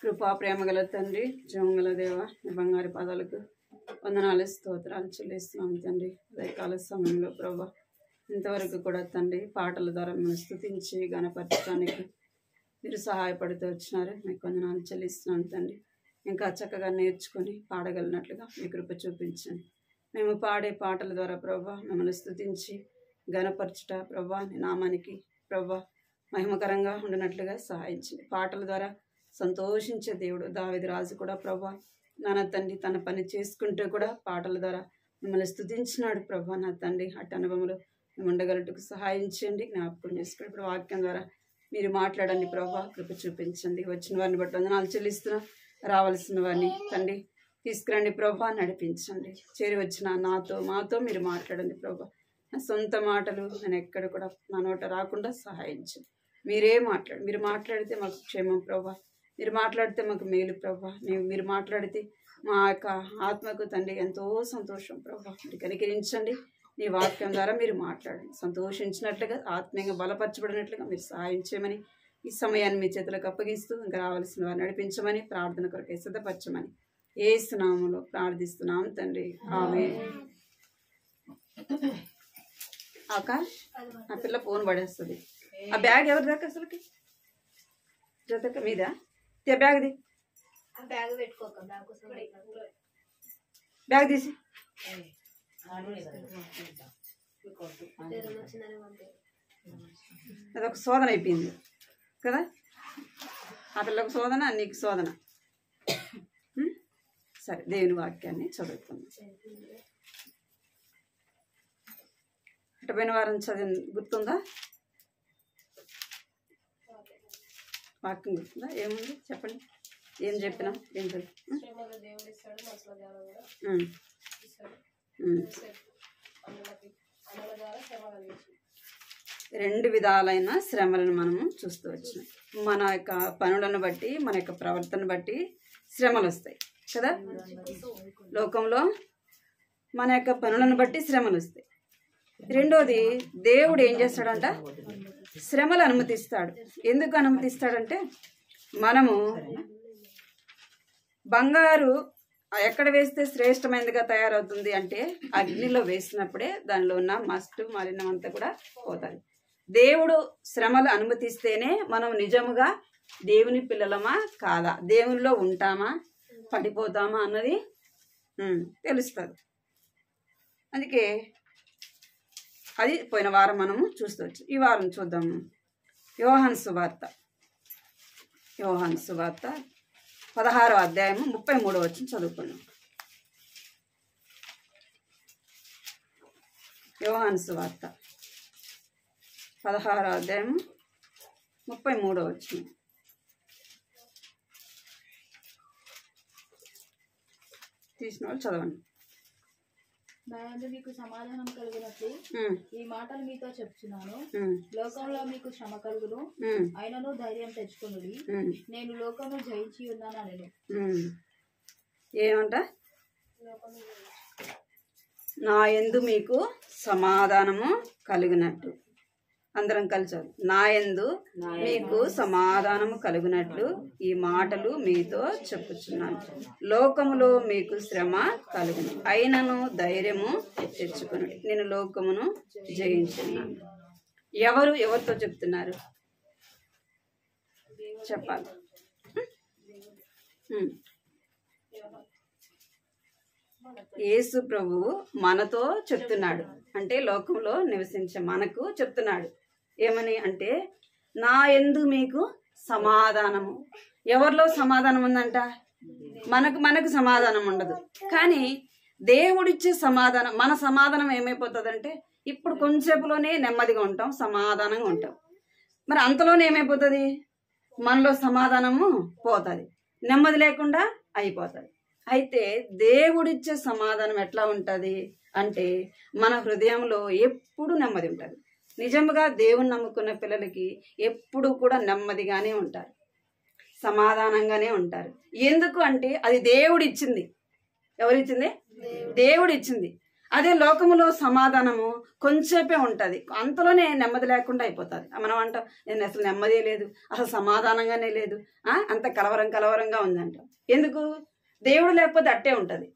కృపా ప్రేమ గల తండ్రి, జీవంగల దేవ, నీ బంగారు పాదాలకు వందనాలు స్తోత్రాలు చెల్లిస్తున్నాం తండ్రి. ఉదయకాల సమయంలో ప్రభా ఇంతవరకు కూడా తండ్రి పాటల ద్వారా మేము స్తుతించి గణపరచడానికి మీరు సహాయపడుతూ వచ్చినారు. మీకు వందనాలు చెల్లిస్తున్నాను తండ్రి. ఇంకా చక్కగా నేర్చుకొని పాడగలిగినట్లుగా మీ కృప చూపించండి. మేము పాడే పాటల ద్వారా ప్రభా మిమ్మల్ని స్తుతించి గణపరచుట ప్రభా నీ నామానికి ప్రభా మహిమకరంగా ఉండినట్లుగా సహాయించండి. పాటల ద్వారా సంతోషించే దేవుడు దావీదు రాజు కూడా ప్రభా నాన్న తండ్రి తన పని చేసుకుంటూ కూడా పాటల ద్వారా మిమ్మల్ని స్తుతించినాడు ప్రభా. నా తండ్రి అటు అనుభవంలో మేము ఉండగలటకు సహాయించండి, జ్ఞాపకం చేసుకోండి. ఇప్పుడు వాక్యం ద్వారా మీరు మాట్లాడండి ప్రభా, కృప చూపించండి. వచ్చిన వారిని బట్టి వందనాలు చెల్లిస్తున్నా, రావాల్సిన వారిని తండ్రి తీసుకురండి ప్రభా, నడిపించండి. చేరి వచ్చిన మాతో మీరు మాట్లాడండి ప్రభా. నా సొంత మాటలు నేను ఎక్కడ కూడా నా నోట రాకుండా సహాయించండి. మీరు మాట్లాడితే మాకు క్షేమం ప్రభా, మీరు మాట్లాడితే మాకు మేలు ప్రభా. మీరు మాట్లాడితే మా యొక్క ఆత్మకు తండ్రి ఎంతో సంతోషం ప్రభా. మీరు కనికరించండి. నీ వాక్యం ద్వారా మీరు మాట్లాడండి. సంతోషించినట్లుగా ఆత్మీయంగా బలపరచబడినట్లుగా మీరు సహాయం చేయమని ఈ సమయాన్ని మీ చేతులకు అప్పగిస్తూ ఇంకా రావాల్సిన వారు నడిపించమని, ప్రార్థన కొరకై సిద్ధపరచమని యేసు నామములో ప్రార్థిస్తున్నాం తండ్రి, ఆమేన్. ఆకాష్ నా పిల్ల ఫోన్ పడేస్తుంది. ఆ బ్యాగ్ ఎవరి దాకా అసలుకి జతక మీద బ్యాగ్ది బ్యాగ్ తీసి అదొక శోధన అయిపోయింది కదా. ఆ పిల్లకు శోధన, నీకు శోధన. సరే, దేవుని వాక్యాన్ని చదువుకుందాం. అటుపోయిన వారం చదివి గుర్తుందా? వాక్యం గుర్తుందా? ఏముంది చెప్పండి. ఏం చెప్పినాం? ఏం రెండు విధాలైన శ్రమలను మనము చూస్తూ వచ్చినాం. మన యొక్క పనులను బట్టి, మన యొక్క ప్రవర్తన బట్టి శ్రమలు వస్తాయి కదా. లోకంలో మన యొక్క పనులను బట్టి శ్రమలు వస్తాయి. రెండోది, దేవుడు ఏం చేస్తాడంట? శ్రమలు అనుమతిస్తాడు. ఎందుకు అనుమతిస్తాడంటే, మనము బంగారు ఎక్కడ వేస్తే శ్రేష్టమైనదిగా తయారవుతుంది అంటే అగ్నిలో వేసినప్పుడే దానిలో ఉన్న మస్టు మలినం అంతా కూడా పోతుంది. దేవుడు శ్రమలు అనుమతిస్తేనే మనం నిజముగా దేవుని పిల్లలమా కాదా, దేవునిలో ఉంటామా పడిపోతామా అన్నది తెలుస్తుంది. అందుకే అది పోయిన వారం మనము చూస్తవచ్చు. ఈ వారం చూద్దాము. యోహాను సువార్త 16వ అధ్యాయము 33వ వచనం చదువుకున్నాం. యోహాను సువార్త 16వ అధ్యాయము 33వ వచనం. తీసిన వాళ్ళు చదవండి. నాయందు మీకు సమాధానం కలిగినట్లు ఈ మాటలు మీతో చెప్తున్నాను. లోకంలో మీకు శ్రమ కలుగును, అయినను ధైర్యం తెచ్చుకొనుడి, నేను లోకమును జయించి ఉన్నాను అని. ఏమంట? నా యందు మీకు సమాధానము కలిగినట్లు. అందరం కలిసి నా యందు మీకు సమాధానము కలుగునట్లు ఈ మాటలు మీతో చెప్పుచున్నాను. లోకములో మీకు శ్రమ కలుగును, అయినను ధైర్యము తెచ్చుకుని నేను లోకమును జయించున్నాను. ఎవరితో చెప్తున్నారు చెప్పాలి? యేసు ప్రభువు మనతో చెప్తున్నాడు. అంటే లోకంలో నివసించే మనకు చెప్తున్నాడు. ఏమని అంటే, నా యందు మీకు సమాధానము. ఎవరిలో సమాధానం ఉందంట? మనకు సమాధానం ఉండదు. కానీ దేవుడిచ్చే సమాధానం, మన సమాధానం ఏమైపోతుందంటే, ఇప్పుడు కొంచెంసేపులోనే నెమ్మదిగా ఉంటాం, సమాధానంగా ఉంటాం. మరి అంతలోనే ఏమైపోతుంది? మనలో సమాధానము పోతుంది, నెమ్మది లేకుండా అయిపోతుంది. అయితే దేవుడిచ్చే సమాధానం ఎట్లా ఉంటుంది అంటే, మన హృదయంలో ఎప్పుడు నెమ్మది ఉంటుంది. నిజంగా దేవుని నమ్ముకున్న పిల్లలకి ఎప్పుడు కూడా నెమ్మదిగానే ఉంటారు, సమాధానంగానే ఉంటారు. ఎందుకు అంటే అది దేవుడిచ్చింది. ఎవరిచ్చింది? దేవుడిచ్చింది. అదే లోకములో సమాధానము కొంచెంసేపే ఉంటుంది, అంతలోనే నెమ్మది లేకుండా అయిపోతుంది. మనం అంటాం నేను అసలు నెమ్మదే లేదు, అసలు సమాధానంగానే లేదు, అంత కలవరంగా ఉందంట. ఎందుకు? దేవుడు లేకపోతే అట్టే ఉంటుంది,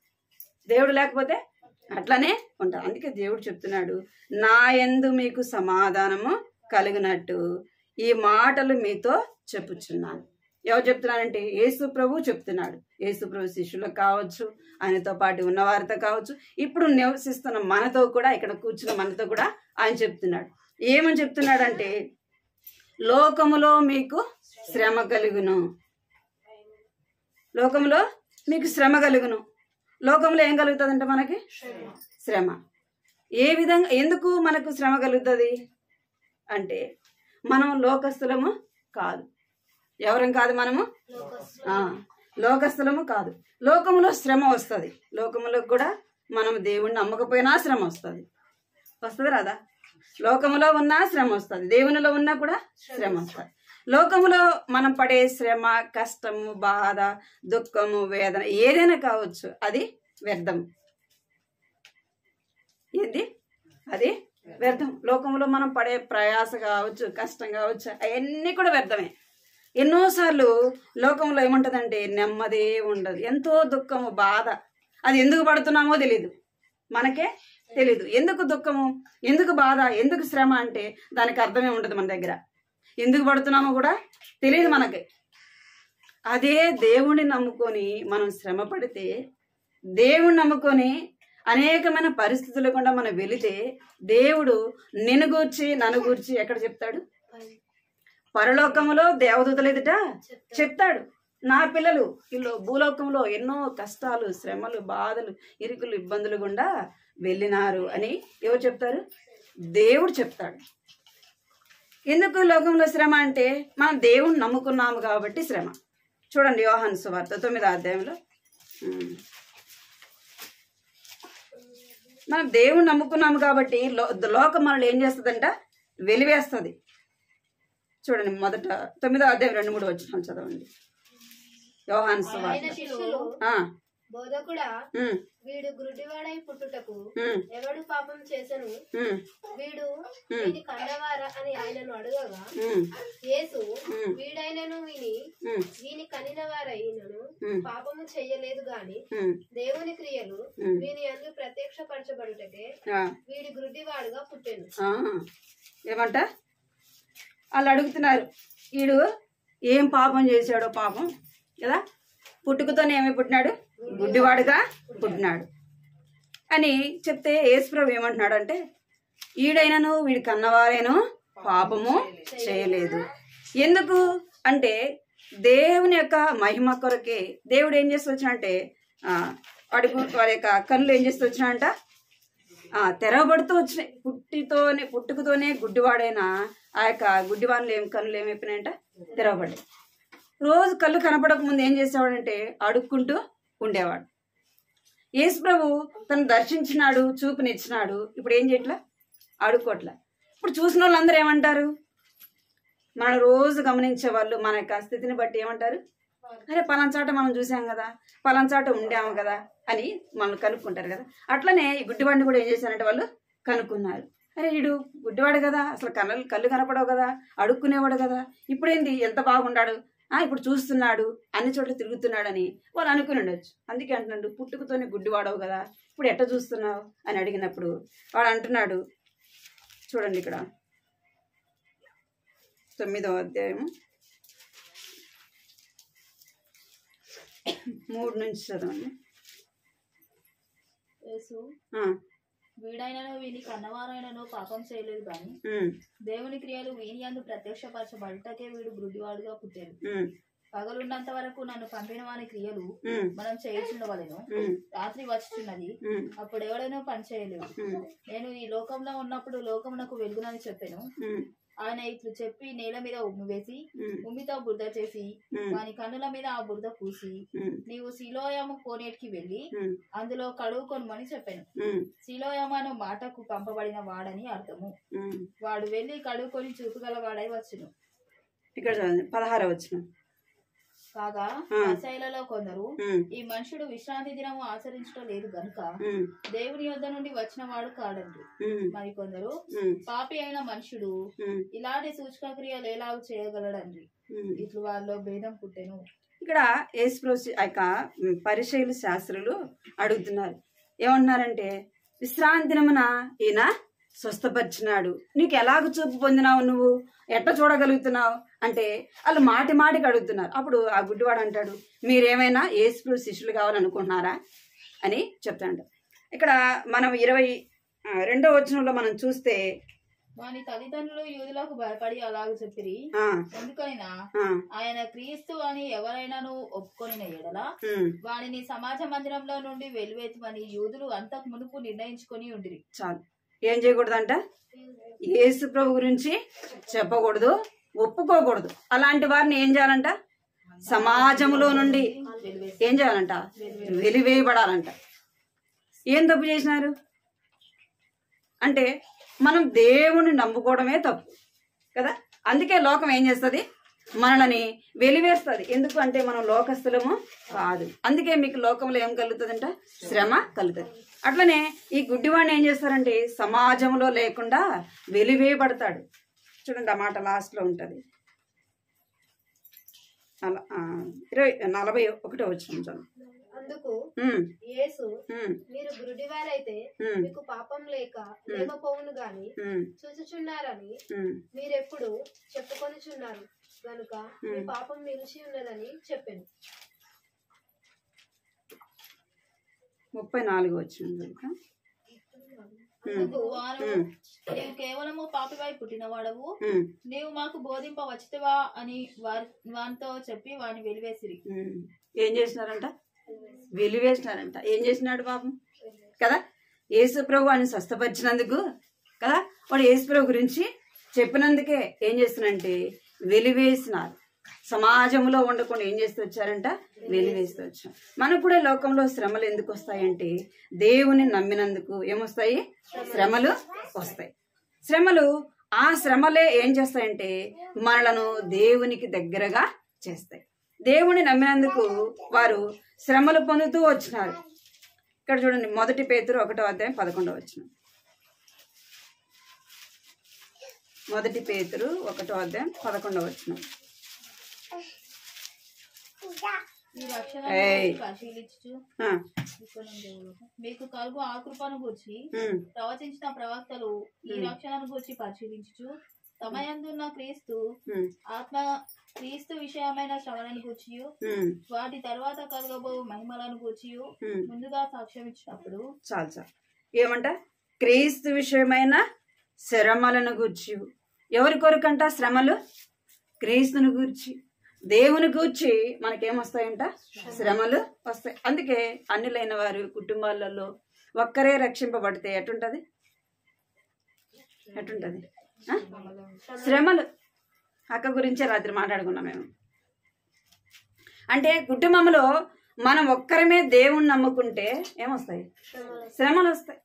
దేవుడు లేకపోతే అట్లనే ఉంటుంది. అందుకే దేవుడు చెప్తున్నాడు, నా యందు మీకు సమాధానము కలిగినట్టు ఈ మాటలు మీతో చెప్పుచున్నాను. ఎవరు చెప్తున్నారంటే యేసు ప్రభు చెప్తున్నాడు. యేసు ప్రభు శిష్యులకు కావచ్చు, ఆయనతో పాటు ఉన్నవారితో కావచ్చు, ఇప్పుడు నివసిస్తున్న మనతో కూడా, ఇక్కడ కూర్చున్న మనతో కూడా ఆయన చెప్తున్నాడు. ఏమని చెప్తున్నాడంటే, లోకములో మీకు శ్రమ కలుగును, లోకంలో మీకు శ్రమ కలుగును. లోకంలో ఏం కలుగుతుందంటే మనకి శ్రమ. ఏ విధంగా, ఎందుకు మనకు శ్రమ కలుగుతుంది అంటే, మనం లోకస్తులము కాదు. ఎవరం కాదు మనము? లోకస్తులము కాదు. లోకములో శ్రమ వస్తుంది, లోకములో కూడా మనం దేవుణ్ణి నమ్మకపోయినా శ్రమ వస్తుంది. వస్తుంది రాదా? లోకములో ఉన్నా శ్రమ వస్తుంది, దేవునిలో ఉన్నా కూడా శ్రమ వస్తుంది. లోకములో మనం పడే శ్రమ, కష్టము, బాధ, దుఃఖము, వేదన ఏదైనా కావచ్చు, అది వ్యర్థం. ఏంది? అది వ్యర్థం. లోకంలో మనం పడే ప్రయాస కావచ్చు, కష్టం కావచ్చు, అవన్నీ కూడా వ్యర్థమే. ఎన్నోసార్లు లోకంలో ఏముంటుందంటే నెమ్మదే ఉండదు, ఎంతో దుఃఖము, బాధ. అది ఎందుకు పడుతున్నామో తెలీదు, మనకే తెలీదు. ఎందుకు దుఃఖము, ఎందుకు బాధ, ఎందుకు శ్రమ అంటే దానికి అర్థమే ఉండదు మన దగ్గర. ఎందుకు పడుతున్నామో కూడా తెలియదు మనకి. అదే దేవుణ్ణి నమ్ముకొని మనం శ్రమ పడితే, దేవుణ్ణి నమ్ముకొని అనేకమైన పరిస్థితులు కూడా మనం వెళితే, దేవుడు నిన్ను గూర్చి నన్ను గూర్చి ఎక్కడ చెప్తాడు? పరలోకములో దేవదూతలు ఎదుట చెప్తాడు. నా పిల్లలు వీళ్ళు భూలోకంలో ఎన్నో కష్టాలు, శ్రమలు, బాధలు, ఇరుకులు, ఇబ్బందులు గుండా వెళ్ళినారు అని ఎవరు చెప్తారు? దేవుడు చెప్తాడు. ఎందుకు లోకంలో శ్రమ అంటే, మనం దేవుణ్ణి నమ్ముకున్నాము కాబట్టి శ్రమ. చూడండి యోహాను సువార్త 9వ అధ్యాయంలో, మనం దేవుణ్ణి నమ్ముకున్నాము కాబట్టి లోకం మనల్ని ఏం చేస్తుందంట? వెలివేస్తుంది. చూడండి మొదట 9వ అధ్యాయం 2-3 వచనాలు చదవండి. యోహాను సువార్త. బోధకుడా, వీడు గుడ్డివాడై పుట్టుటకు ఎవడు పాపం చేసెను? వీడు వీని కన్నవారా అని ఆయనను అడగగా, యేసు వీడైనను వీని కనినవారైనను పాపము చెయ్యలేదు గాని దేవుని క్రియలు వీని యందు ప్రత్యక్షపరచబడుటకే వీడి గుడ్డివాడుగా పుట్టెను. ఏమంట? వాళ్ళు అడుగుతున్నారు, వీడు ఏం పాపం చేశాడో, పాపం కదా, పుట్టుకతోనే ఏమై పుట్టినాడు? గుడ్డివాడుగా పుట్టినాడు అని చెప్తే యేసుప్రభు ఏమంటున్నాడు అంటే, ఈడైనను వీడి కన్నవారైనను పాపము చేయలేదు. ఎందుకు అంటే దేవుని యొక్క మహిమ కొరకే దేవుడు ఏం చేస్తూ వచ్చినంటే, వాడి యొక్క కళ్ళు ఏం చేస్తూ వచ్చినాడంట? తెరవబడుతూ వచ్చినాయి. పుట్టుకతోనే గుడ్డివాడైన ఆ యొక్క గుడ్డివాళ్ళు కళ్ళు ఏమైపోయినాయంట? తెరవబడ్డాయి. రోజు కళ్ళు కనపడక ముందు ఏం చేసేవాడంటే అడుక్కుంటూ ఉండేవాడు. యేసుప్రభు తను దర్శించినాడు, చూపునిచ్చినాడు. ఇప్పుడు ఏం చేయట్లా? అడుక్కోట్లా. ఇప్పుడు చూసిన వాళ్ళందరూ ఏమంటారు? మనం రోజు గమనించే వాళ్ళు మన యొక్క స్థితిని బట్టి ఏమంటారు? అరే పలాంచాట మనం చూసాం కదా, పలాంచాట ఉండాము కదా అని మనం కనుక్కుంటారు కదా. అట్లనే ఈ గుడ్డివాడిని కూడా ఏం చేశారంటే వాళ్ళు కనుక్కున్నారు. అరే వీడు గుడ్డివాడు కదా, అసలు కళ్ళు కనపడవు కదా, అడుక్కునేవాడు కదా, ఇప్పుడేంటి ఎంత బాగుండాడు, ఇప్పుడు చూస్తున్నాడు, అన్ని చోట్ల తిరుగుతున్నాడని వాళ్ళు అనుకుని ఉండొచ్చు. అందుకే అంటున్నాడు, పుట్టుకతోనే గుడ్డివాడవు కదా, ఇప్పుడు ఎట్ట చూస్తున్నావు అని అడిగినప్పుడు వాడు అంటున్నాడు. చూడండి ఇక్కడ 9వ అధ్యాయం 3 నుంచి చదవండి. వీడైనను వీని కన్నవారైనను పాపం చేయలేదు కానీ దేవుని క్రియలు వీని యందు ప్రత్యక్షపరచబడటకే వీడు గుడ్డివాడుగా పుట్టాడు. పగలున్నంత వరకు నన్ను పంపిన వాని క్రియలు మనం చేయుచుండవలెను. రాత్రి వచ్చుచున్నది, అప్పుడు ఎవడైనా పని చేయలేదు. నేను ఈ లోకంలో ఉన్నప్పుడు లోకమునకు వెలుగునని చెప్పాను. ఆయన ఇట్లు చెప్పి నేల మీద ఉమ్మి వేసి ఉమ్మితో బురద చేసి వాని కన్నుల మీద ఆ బురద పూసి, నీవు సిలోయము కోనేటికి వెళ్లి అందులో కడుగుకొనుమని చెప్పాను. సిలోయమను మాటకు పంపబడిన వాడని అర్థము. వాడు వెళ్లి కడుగుకొని చూపుగల వాడై వచ్చును. ఇక్కడ 16వ వచనం. కాగా పరిసయ్యులలో కొందరు ఈ మనుషుడు విశ్రాంతి దినము ఆచరించడం లేదు గనుక దేవుని యొద్ద నుండి వచ్చిన వాడు కాడండి. మరి కొందరు పాపి అయిన మనుషుడు ఇలాంటి సూచక క్రియలు ఎలాగ చేయగలడండి. ఇట్లు వాళ్ళలో భేదం పుట్టెను. ఇక్కడ యేసుప్రభు యొక్క పరిసయ్యులు శాస్త్రులు అడుగుతున్నారు. ఏమంటున్నారంటే విశ్రాంతి దినమున ఈయన స్వస్థపరిచినాడు, నీకు ఎలాగ చూపు పొందినావు, నువ్వు ఎట్లా చూడగలుగుతున్నావు అంటే వాళ్ళు మాటి మాటికి అడుగుతున్నారు. అప్పుడు ఆ గుడ్డివాడు అంటాడు, మీరేమైనా యేసుప్రభు శిష్యులు కావాలనుకుంటున్నారా అని చెప్తాడు. ఇక్కడ మనం 22వ వచనంలో మనం చూస్తే వాని తల్లిదండ్రులు యూదులకు భయపడి అలాగ చెప్పిరి. ఎందుకైనా ఆయన క్రీస్తు అని ఎవరైనాను ఒప్పుకొనిన ఎడల వానిని సమాజ మందిరంలో నుండి వెలివేతమని యూదులు అంతకు మునుపు నిర్ణయించుకొని ఉండిరి. చాలు, ఏం చేయకూడదంట, యేసు ప్రభు గురించి చెప్పకూడదు, ఒప్పుకోకూడదు. అలాంటి వారిని ఏం చేయాలంట, సమాజంలో నుండి ఏం చేయాలంట, వెలివేయబడాలంట. ఏం తప్పు చేసినారు అంటే మనం దేవుని నమ్ముకోవడమే తప్పు కదా. అందుకే లోకం ఏం చేస్తుంది, మనల్ని వెలివేస్తుంది. ఎందుకు అంటే మనం లోకస్తులము కాదు. అందుకే మీకు లోకంలో ఏం కలుగుతుందంట, శ్రమ కలుగుతుంది. అట్లనే ఈ గుడ్డివాడిని ఏం చేస్తారంటే సమాజంలో లేకుండా వెలివేయబడతాడు. చూడండి ఆ మాట లాస్ట్ లో ఉంటది, 41వ వచనం. అందుకు యేసు, మీరు గురుడివారైతే మీకు పాపం లేకపోవును గాని చూచుచున్నారని మీరెప్పుడు చెప్పుకొనుచున్నారు గనుక మీ పాపం నిలిచి ఉన్నదని చెప్పాను. 34వ వచనం. నీవు కేవలము పాపివై పుట్టినవాడవు, నీవు మాకు బోధింపవచ్చితివా అని వానితో చెప్పి వాడిని వెలివేసిరి. ఏం చేసినారంట, వెలివేసినారంట. ఏం చేసినాడు పాపం కదా. యేసు ప్రభు వాడిని స్వస్థపరిచినందుకు కదా, వాడు యేసు ప్రభు గురించి చెప్పినందుకే ఏం చేస్తున్నారంటే వెలివేసినారు. సమాజంలో ఉండకుండా ఏం చేస్తూ వచ్చారంట, వెలివేస్తూ వచ్చారు. మనకు కూడా లోకంలో శ్రమలు ఎందుకు వస్తాయంటే దేవుని నమ్మినందుకు ఏమొస్తాయి, శ్రమలు వస్తాయి. శ్రమలు, ఆ శ్రమలే ఏం చేస్తాయంటే మనలను దేవునికి దగ్గరగా చేస్తాయి. దేవుని నమ్మినందుకు వారు శ్రమలు పొందుతూ వచ్చినారు. ఇక్కడ చూడండి, 1 పేతురు 1వ అధ్యాయం 11వ వచనం. 1 పేతురు 1వ అధ్యాయం 11వ వచనం. పరిశీలించు మీకు కలుగు ఆ కృపను గూర్చి ప్రవచించిన ప్రవక్తలు ఈ రక్షణను గూర్చి పరిశీలించు తమయందున్న క్రీస్తు విషయమైన శ్రవణను గూర్చి వాటి తర్వాత కలగబో మహిమలను గూర్చి ముందుగా సాక్ష్యం ఇచ్చినప్పుడు చాలు ఏమంట, క్రీస్తు విషయమైన శ్రమలను గూర్చి. ఎవరి కొరకంట శ్రమలు, క్రీస్తుని గూర్చి, దేవుని గూర్చి మనకేమొస్తాయంట, శ్రమలు వస్తాయి. అందుకే అన్యులైన వారి కుటుంబాలలో ఒక్కరే రక్షింపబడితే ఎటుంటది, శ్రమలు. అక్క గురించే రాత్రి మాట్లాడుకున్నాం మేము. అంటే కుటుంబంలో మనం ఒక్కరమే దేవుణ్ణి నమ్ముకుంటే ఏమొస్తాయి, శ్రమలు వస్తాయి.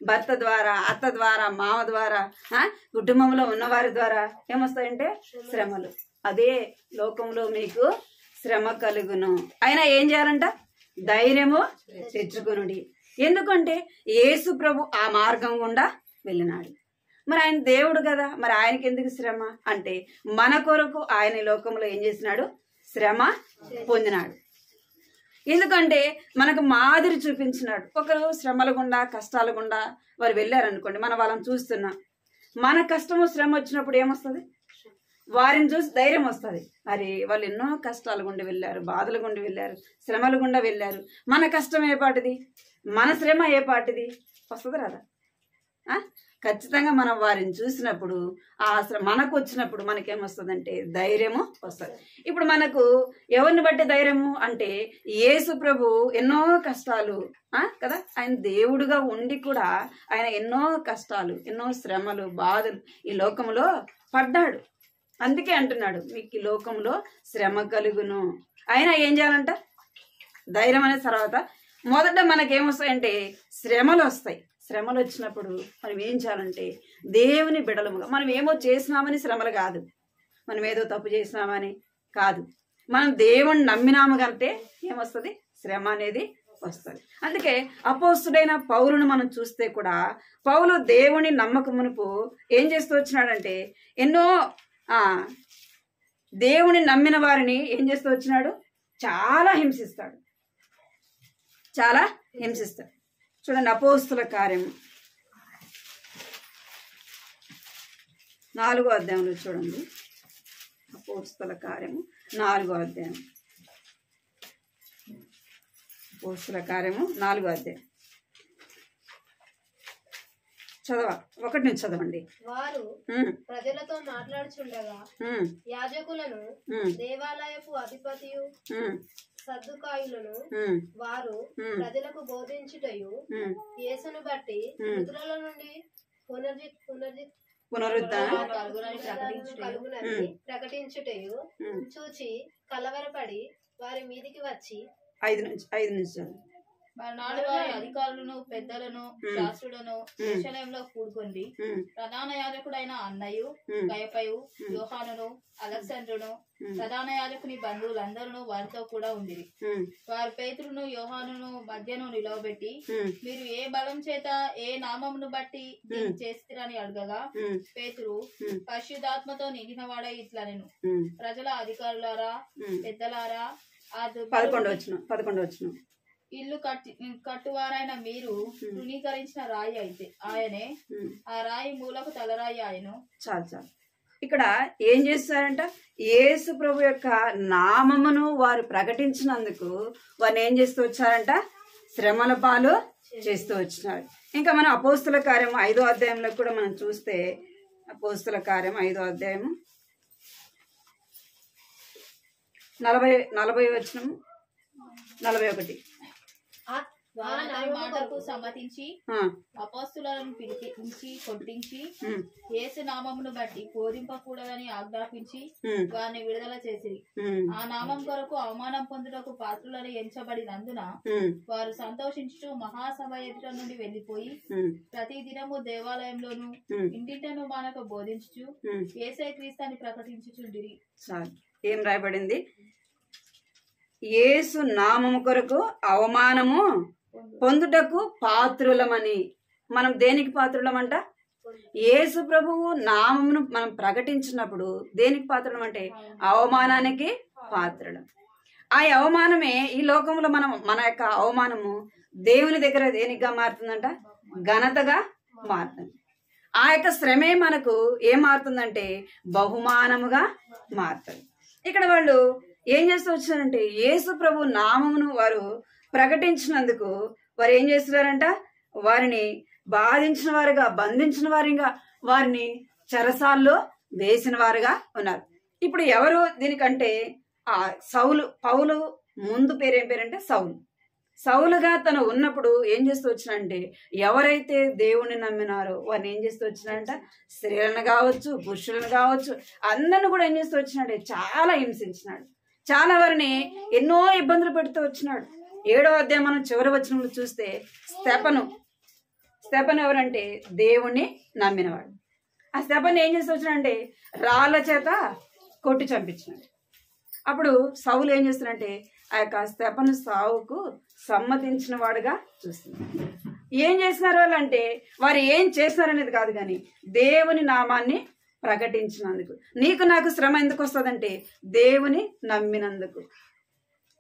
భర్త ద్వారా, అత్త ద్వారా, మామ ద్వారా, కుటుంబంలో ఉన్నవారి ద్వారా ఏమొస్తాయంటే శ్రమలు. అదే లోకంలో మీకు శ్రమ కలుగును. అయినా ఏం చేయాలంట, ధైర్యము తెచ్చుకునుడి. ఎందుకంటే యేసు ప్రభు ఆ మార్గం గుండా వెళ్ళినాడు. మరి ఆయన దేవుడు కదా, మరి ఆయనకి ఎందుకు శ్రమ అంటే మన కొరకు ఆయన లోకంలో ఏం చేసినాడు, శ్రమ పొందినాడు. ఎందుకంటే మనకు మాదిరి చూపించినాడు. ఒకరు శ్రమల గుండా, కష్టాల గుండా వారు వెళ్ళారనుకోండి, మనం వాళ్ళని చూస్తున్నాం. మన కష్టము శ్రమ వచ్చినప్పుడు ఏమొస్తుంది, వారిని చూసి ధైర్యం వస్తుంది. మరి వాళ్ళు ఎన్నో కష్టాల గుండా వెళ్ళారు, బాధల గుండా వెళ్ళారు, శ్రమల గుండా వెళ్ళారు. మన కష్టం ఏ పాటిది, మన శ్రమ ఏ పాటిది, వస్తుంది రాదా? ఖచ్చితంగా మనం వారిని చూసినప్పుడు ఆ మనకు వచ్చినప్పుడు మనకేమొస్తుందంటే ధైర్యము వస్తుంది. ఇప్పుడు మనకు ఎవరిని బట్టి ధైర్యము అంటే యేసు ప్రభు ఎన్నో కష్టాలు కదా, ఆయన దేవుడుగా ఉండి కూడా ఆయన ఎన్నో కష్టాలు, ఎన్నో శ్రమలు, బాధలు ఈ లోకంలో పడ్డాడు. అందుకే అంటున్నాడు, మీకు ఈ లోకంలో శ్రమ కలుగును. అయినా ఏం చేయాలంట, ధైర్యం అనే తర్వాత మొదట మనకేమొస్తాయంటే శ్రమలు వస్తాయి. శ్రమలు వచ్చినప్పుడు మనం ఏం చేయాలంటే దేవుని బిడలముగా, మనం ఏమో చేసినామని శ్రమలు కాదు, మనం ఏదో తప్పు చేసినామని కాదు, మనం దేవుణ్ణి నమ్మినాము కంటే ఏమొస్తుంది? శ్రమ అనేది వస్తుంది. అందుకే అపోస్తుడైన పౌలును మనం చూస్తే కూడా పౌలు దేవుని నమ్మకమునుపు ఏం చేస్తూ వచ్చినాడంటే ఎన్నో దేవుని నమ్మిన వారిని ఏం చేస్తూ వచ్చినాడు? చాలా హింసిస్తాడు, చాలా హింసిస్తాడు. చూడండి, అపోస్తుల కార్యము 4వ అధ్యాయంలో చూడండి. అపోస్తుల కార్యము 4వ అధ్యాయం. అపోస్తుల కార్యము 4వ అధ్యాయం చదవ 1 నుంచి చదవండి. వారు ప్రజలతో మాట్లాడుచుండగా యాజకులను దేవాలయపు అధిపతియు సద్దుకాయులను వారు ప్రజలకు బోధించుటయు యేసును బట్టి మృతుల నుండి పునరుద్ధానం కలుగునని ప్రకటించుటయు చూచి కలవరపడి వారి మీదికి వచ్చి 5 నుంచి చదవండి. మర్నాడు వారి అధికారులను పెద్దలను శాస్త్రులను యెరూషలేములో కూడుకొండి. ప్రధాన యాజకుడైన అన్నయు కయపయు యోహానును అలెగ్జాండ్రును ప్రధాన యాజకుని బంధువులందరూ వారితో కూడా ఉండిరి. వారు పేతురును యోహానును మధ్యను నిలవబెట్టి మీరు ఏ బలం చేత ఏ నామమును బట్టి దీన్ని చేస్తారని అడగగా పేతురు పరిశుద్ధాత్మతో నిండిన వాడై ఇట్లనెను, ప్రజల అధికారులారా పెద్దలారా, ఆ 11 వచ్చిన ఇల్లు కట్టువారైన మీరు తృణీకరించిన రాయి అయితే ఆయనే, ఆ రాయి మూలకు తలరాయి ఆయను. చాలు. ఇక్కడ ఏం చేస్తారంట? యేసు ప్రభు యొక్క నామమును వారు ప్రకటించినందుకు వారిని ఏం చేస్తూ వచ్చారంట? శ్రమల పాలు చేస్తూ వచ్చినారు. ఇంకా మనం అపోస్తుల కార్యం 5వ అధ్యాయంలో కూడా మనం చూస్తే, అపోస్తుల కార్యం 5వ అధ్యాయము 40 వచనము 41. మాటకు సమ్మతించి అపోస్తులను పిలిపించి కొట్టించి యేసు నామమును బట్టి బోధింపకూడదని ఆజ్ఞాపించి వారిని విడుదల చేసిరి. ఆ నామం కొరకు అవమానం పొందుటకు పాత్రులను ఎంచబడినందున వారు సంతోషించుచు మహాసభ ఎదుట నుండి వెళ్లిపోయి ప్రతి దినము దేవాలయంలోను ఇంటింటను మానక బోధించుచు యేసే క్రీస్తుని ప్రకటించుచుండిరి. ఏం రాయబడింది? యేసు నామము కొరకు అవమానము పొందుటకు పాత్రులమని. మనం దేనికి పాత్రులమంట? యేసు ప్రభువు నామమును మనం ప్రకటించినప్పుడు దేనికి పాత్రులం అంటే అవమానానికి పాత్రులం. ఆ అవమానమే ఈ లోకంలో మన యొక్క అవమానము దేవుని దగ్గర దేనిగా మారుతుందంట? ఘనతగా మారుతుంది. ఆ యొక్క శ్రమే మనకు ఏం మారుతుందంటే బహుమానముగా మారుతుంది. ఇక్కడ వాళ్ళు ఏం చేస్తూ వచ్చారంటే యేసు ప్రభు నామమును వారు ప్రకటించినందుకు వారు ఏం చేస్తున్నారంట? వారిని బాధించిన వారుగా, బంధించిన వారిగా, వారిని చెరసాల్లో వేసిన వారుగా ఉన్నారు. ఇప్పుడు ఎవరు దీనికంటే పౌలు ముందు పేరేం పేరంటే సౌలుగా తను ఉన్నప్పుడు ఏం చేస్తూ వచ్చినంటే ఎవరైతే దేవుణ్ణి నమ్మినారో వారిని ఏం చేస్తూ వచ్చినారంట? స్త్రీలను కావచ్చు, పురుషులను కావచ్చు, అందరిని కూడా ఏం చేస్తూ వచ్చినాడే? చాలా హింసించినాడు. చాలా వారిని ఎన్నో ఇబ్బందులు పెడుతూ వచ్చినాడు. 7వ అధ్యాయం మనం చివరి వచనంలో చూస్తే స్తెఫను ఎవరంటే దేవుణ్ణి నమ్మినవాడు. ఆ స్తెఫను ఏం చేస్తూ వచ్చినాడంటే రాళ్ళ చేత కొట్టి చంపించినాడు. అప్పుడు సౌలు ఏం చేస్తున్నాడంటే ఆ యొక్క స్తెఫను సావుకు సమ్మతించిన వాడుగా చూస్తున్నాడు. ఏం చేసినారు వాళ్ళంటే వారు ఏం చేస్తున్నారనేది కాదు, కానీ దేవుని నామాన్ని ప్రకటించినందుకు. నీకు నాకు శ్రమ ఎందుకు వస్తుందంటే దేవుని నమ్మినందుకు.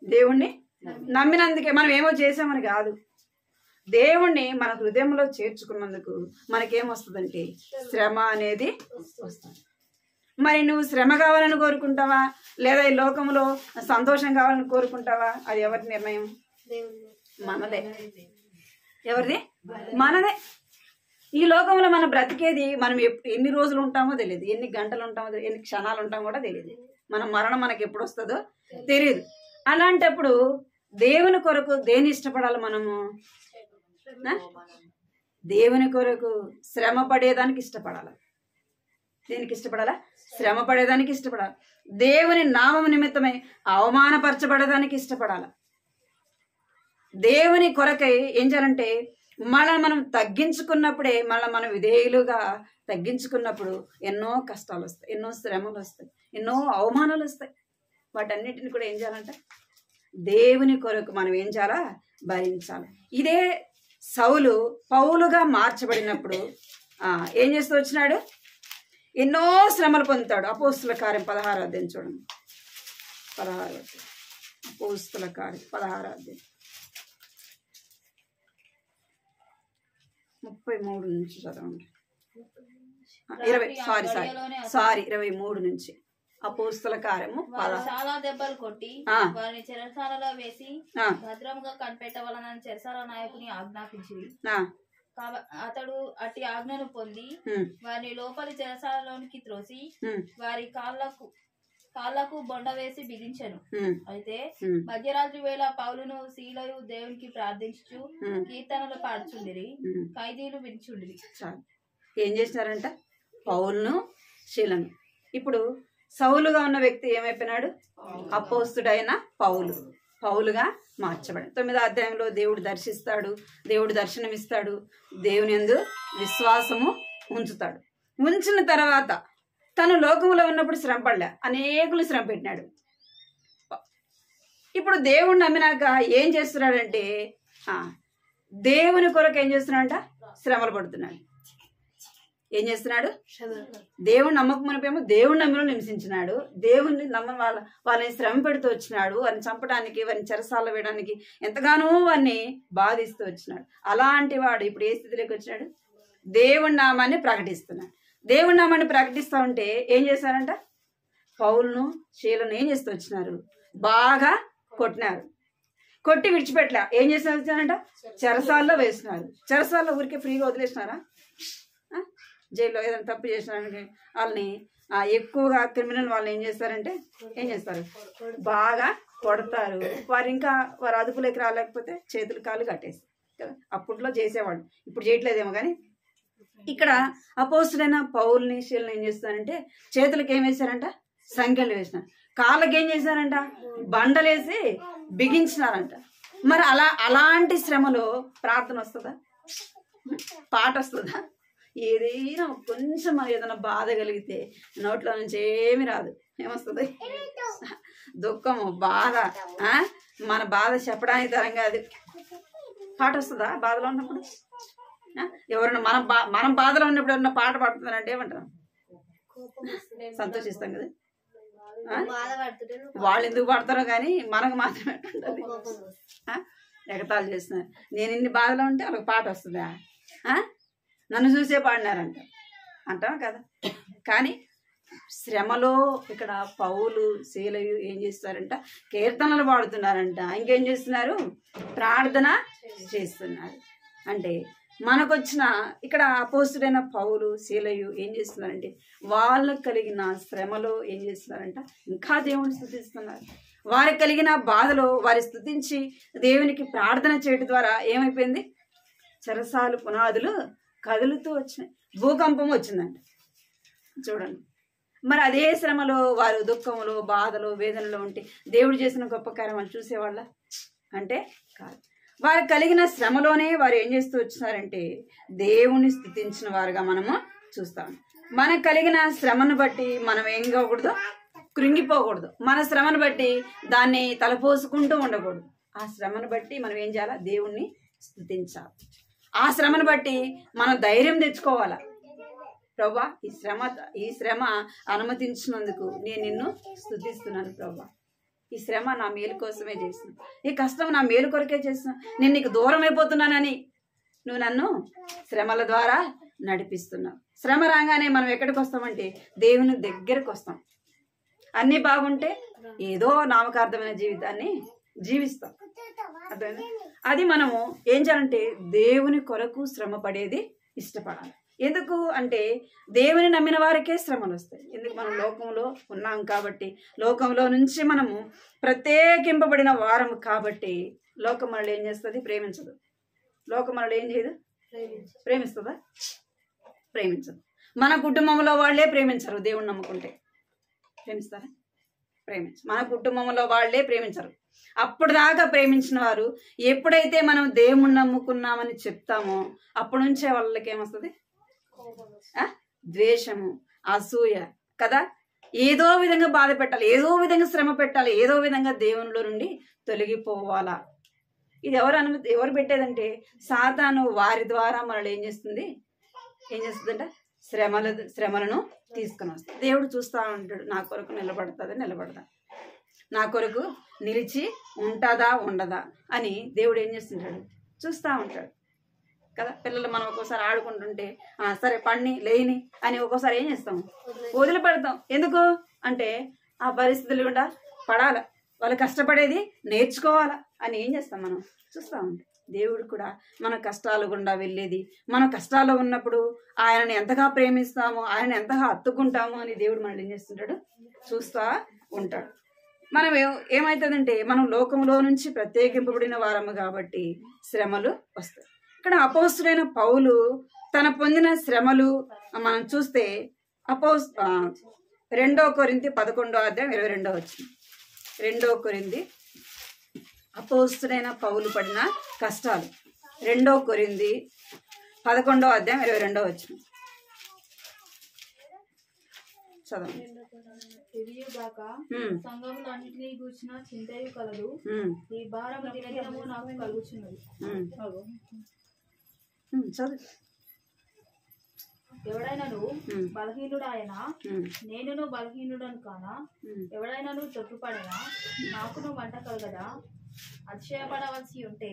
దేవుణ్ణి నమ్మినందుకే. మనం ఏమో చేసామని కాదు, దేవుణ్ణి మన హృదయంలో చేర్చుకున్నందుకు మనకేమొస్తుందంటే శ్రమ అనేది వస్తుంది. మరి నువ్వు శ్రమ కావాలని కోరుకుంటావా, లేదా ఈ లోకంలో సంతోషం కావాలని కోరుకుంటావా? అది ఎవరి నిర్ణయం? మనదే. ఎవరిది? మనదే. ఈ లోకంలో మనం బ్రతికేది మనం ఎన్ని రోజులు ఉంటామో తెలియదు, ఎన్ని గంటలు ఉంటామో తెలియదు, ఎన్ని క్షణాలు ఉంటామో కూడా తెలియదు. మన మరణం మనకి ఎప్పుడు వస్తుందో తెలియదు. అలాంటప్పుడు దేవుని కొరకు దేని ఇష్టపడాలి మనము? దేవుని కొరకు శ్రమ పడేదానికి ఇష్టపడాలి. దేనికి ఇష్టపడాలా? శ్రమ పడేదానికి ఇష్టపడాలి. దేవుని నామం నిమిత్తమై అవమానపరచబడేదానికి ఇష్టపడాలి. దేవుని కొరకై ఏం చేయాలంటే మనం తగ్గించుకున్నప్పుడే, మనం విధేయులుగా తగ్గించుకున్నప్పుడు ఎన్నో కష్టాలు వస్తాయి, ఎన్నో శ్రమలు వస్తాయి, ఎన్నో అవమానాలు వస్తాయి. వాటన్నిటిని కూడా ఏం చేయాలంట? దేవుని కొరకు మనం ఏం చేయాలా? భరించాలి. ఇదే సౌలు పౌలుగా మార్చబడినప్పుడు ఏం చేస్తూ వచ్చినాడు? ఎన్నో శ్రమలు పొందుతాడు. అపోస్తుల కార్యం 16వ అధ్యాయం చూడండి. 16వ అధ్యాయం అపోస్తుల కార్యం 16వ అధ్యాయం 33 నుంచి చదవండి. 23 నుంచి. అపోస్తుల కార్యము చాలా దెబ్బలు కొట్టి వారిని చెరసాలలో వేసి భద్రంగా కనిపెట్టవాలని చెరసాల నాయకుని ఆజ్ఞాపించింది. అతడు అట్టి ఆజ్ఞను పొంది వారిని లోపలి చెరసాలలోనికి త్రోసి వారి కాళ్లకు బొండ వేసి బిగించెను. అయితే మధ్యరాత్రి వేళ పౌలును శీలయు దేవునికి ప్రార్థించుచు కీర్తనలు పాడుచుండిరి, ఖైదీలు వినిచుండిరి. ఏం చేసినారంట? పౌలును శీలను. ఇప్పుడు సౌలుగా ఉన్న వ్యక్తి ఏమైపోయినాడు? అపోస్తుడైన పౌలుగా మార్చబడి 9వ అధ్యాయంలో దేవుడు దర్శిస్తాడు, దేవుడు దర్శనమిస్తాడు, దేవుని యందు విశ్వాసము ఉంచుతాడు. ఉంచిన తర్వాత తను లోకంలో ఉన్నప్పుడు శ్రమపడలే, అనేకులు శ్రమ పెట్టినాడు. ఇప్పుడు దేవుణ్ణి నమ్మినాక ఏం చేస్తున్నాడంటే దేవుని కొరకు ఏం చేస్తున్నాడంట? శ్రమలు పడుతున్నాడు. ఏం చేస్తున్నాడు? దేవుని నమ్మకమునిపేమో దేవుని నమ్మిలో నివసించినాడు. దేవుణ్ణి నమ్మని వాళ్ళని శ్రమ పెడుతూ వచ్చినాడు. వారిని చంపడానికి, వారిని చెరసాల వేయడానికి ఎంతగానో వారిని బాధిస్తూ వచ్చినాడు. అలాంటి వాడు ఇప్పుడు ఏ స్థితిలోకి వచ్చినాడు? దేవుని నామాన్ని ప్రకటిస్తున్నాడు. దేవుని నామాన్ని ప్రకటిస్తూ ఉంటే ఏం చేశారంట? పౌలును శీలను ఏం చేస్తూ వచ్చినారు? బాగా కొట్టినారు. కొట్టి విడిచిపెట్టలే. ఏం చేసినారంట? చెరసాల్లో వేసినారు. చెరసాల్లో ఊరికే ఫ్రీగా వదిలేసినారా? జైల్లో ఏదైనా తప్పు చేసినానికి వాళ్ళని ఎక్కువగా క్రిమినల్ వాళ్ళని ఏం చేస్తారంటే ఏం చేస్తారు? బాగా కొడతారు. వారు ఇంకా వారు అదుపులోకి రాలేకపోతే చేతులు కాళ్ళు కట్టేస్తారు కదా. అప్పట్లో చేసేవాడు, ఇప్పుడు చేయట్లేదేమో. కానీ ఇక్కడ అపోస్తుడైన పౌలుని శీలను ఏం చేస్తారంటే చేతులకు ఏం వేశారంట? సంఖ్యలు వేసినారు. కాళ్ళకి ఏం చేశారంట? బండలేసి బిగించినారంట. మరి అలాంటి శ్రమలో ప్రార్థన వస్తుందా? పాట వస్తుందా? ఏదైనా కొంచెం మరి ఏదైనా బాధ కలిగితే నోట్లో నుంచి ఏమి రాదు. ఏమొస్తుంది? దుఃఖము, బాధ. మన బాధ చెప్పడానికి తరంగా అది పాట వస్తుందా? బాధలో ఉన్నప్పుడు ఎవరైనా మనం బాధలో ఉన్నప్పుడు ఎవరన్నా పాట పాడుతున్నారంటే ఏమంటారు? సంతోషిస్తాం కదా. వాళ్ళు ఎందుకు పాడతారో కానీ మనకు మాత్రమే ఎగతాళి చేస్తున్నారు. నేను ఇన్ని బాధలో ఉంటే వాళ్ళకి పాట వస్తుందా? నన్ను చూసే పాడినారంట అంటాం కదా. కానీ శ్రమలో ఇక్కడ పౌలు శీలయు ఏం చేస్తారంట? కీర్తనలు పాడుతున్నారంట. ఇంకేం చేస్తున్నారు? ప్రార్థన చేస్తున్నారు. అంటే మనకొచ్చిన ఇక్కడ అపోస్తుడైన పౌలు శీలయు ఏం చేస్తున్నారంటే వాళ్ళకు కలిగిన శ్రమలో ఏం చేస్తున్నారంట? ఇంకా దేవుని స్తుతిస్తున్నారు. వారికి కలిగిన బాధలో వారి స్తుతించి దేవునికి ప్రార్థన చేయడం ద్వారా ఏమైపోయింది? చెరసాలు పునాదులు కదులుతూ వచ్చినాయి. భూకంపం వచ్చిందంట. చూడండి. మరి అదే శ్రమలో వారు దుఃఖంలో, బాధలో, వేదనలో ఉంటే దేవుడు చేసిన గొప్ప కార్యం వాళ్ళు చూసేవాళ్ళ అంటే కాదు. వారు కలిగిన శ్రమలోనే వారు ఏం చేస్తూ వచ్చినారంటే దేవుని స్తుతించిన వారుగా మనము చూస్తాం. మనకు కలిగిన శ్రమను బట్టి మనం ఏం కాకూడదు? కృంగిపోకూడదు. మన శ్రమను బట్టి దాన్ని తలపోసుకుంటూ ఉండకూడదు. ఆ శ్రమను బట్టి మనం ఏం చేయాలా? దేవుణ్ణి స్తుతించాలి. ఆ శ్రమను బట్టి మనం ధైర్యం తెచ్చుకోవాలా? ప్రభా, ఈ శ్రమ అనుమతించినందుకు నేను నిన్ను స్తుతిస్తున్నాను ప్రభా. ఈ శ్రమ నా మేలు కోసమే చేసిన, ఈ కష్టం నా మేలు కొరకే చేసిన. నేను నీకు దూరం అయిపోతున్నానని నువ్వు నన్ను శ్రమల ద్వారా నడిపిస్తున్నావు. శ్రమ రాగానే మనం ఎక్కడికి వస్తామంటే దేవుని దగ్గరకు వస్తాం. అన్నీ బాగుంటే ఏదో నామకార్థమైన జీవితాన్ని జీవిస్తాం. అర్థమైందా? అది మనము ఏం చేయాలంటే దేవుని కొరకు శ్రమ పడేది ఇష్టపడాలి. ఎందుకు అంటే దేవుని నమ్మిన వారికే శ్రమలు వస్తాయి. ఎందుకు? మనం లోకంలో ఉన్నాం కాబట్టి, లోకంలో నుంచి మనము ప్రత్యేకింపబడిన వారము కాబట్టి లోకం మనల్ని ఏం చేస్తుంది? ప్రేమించదు. లోకం మనల్ని ఏం చేయదు? ప్రేమిస్తుందా? ప్రేమించదు. మన కుటుంబంలో వాళ్ళే ప్రేమించరు. దేవుని నమ్ముకుంటే ప్రేమిస్తారా? ప్రేమించరు. మన కుటుంబంలో వాళ్ళే ప్రేమించరు. అప్పుడు దాకా ప్రేమించిన వారు ఎప్పుడైతే మనం దేవుణ్ణి నమ్ముకున్నామని చెప్తామో అప్పటి నుంచే వాళ్ళకి ఏమొస్తుంది? ద్వేషము, అసూయ కదా. ఏదో విధంగా బాధ పెట్టాలి, ఏదో విధంగా శ్రమ పెట్టాలి, ఏదో విధంగా దేవునిలో నుండి తొలగిపోవాలా. ఇది ఎవరు పెట్టేదంటే సాతాను వారి ద్వారా మనల్ని ఏం చేస్తుందంట శ్రమలను తీసుకుని వస్తుంది. దేవుడు చూస్తూ ఉంటాడు, నా కొరకు నిలబడదా, నా కొరకు నిలిచి ఉంటుందా ఉండదా అని దేవుడు ఏం చేస్తుంటాడు, చూస్తూ ఉంటాడు కదా. పిల్లలు మనం ఒక్కోసారి ఆడుకుంటుంటే సరే పడిని లేని అని ఒక్కోసారి ఏం చేస్తాం, వదిలిపెడతాం. ఎందుకు అంటే ఆ పరిస్థితులు కూడా పడాల, వాళ్ళు కష్టపడేది నేర్చుకోవాలా అని ఏం చేస్తాం, మనం చూస్తూ ఉంటాం. దేవుడు కూడా మన కష్టాలు గుండా వెళ్ళేది, మన కష్టాల్లో ఉన్నప్పుడు ఆయనని ఎంతగా ప్రేమిస్తామో, ఆయన ఎంతగా హత్తుకుంటామో అని దేవుడు మనల్ని ఏం చేస్తుంటాడు, చూస్తూ ఉంటాడు. మనం ఏమవుతుందంటే మనం లోకంలో నుంచి ప్రత్యేకింపబడిన వారము కాబట్టి శ్రమలు వస్తాయి. ఇక్కడ అపోస్తుడైన పౌలు తన పొందిన శ్రమలు మనం చూస్తే 2 కొరింథీ 11:22 2 కొరింథీ అపోస్తుడైన పౌలు పడిన కష్టాలు 2 కొరింథీ 11:22 చదవండి. తెలియగాక సంఘములన్నిటినీ గూర్చిన చింతయు కలదు, ఈ భారము దినదినము నాకు కలుగుచున్నది. ఎవడైనాను బలహీనుడాయనా, నేనును బలహీనుడను కానా, ఎవడైనాను తొట్టుపడనా, నాకును మంట కలగదా. అతిశయపడవలసి ఉంటే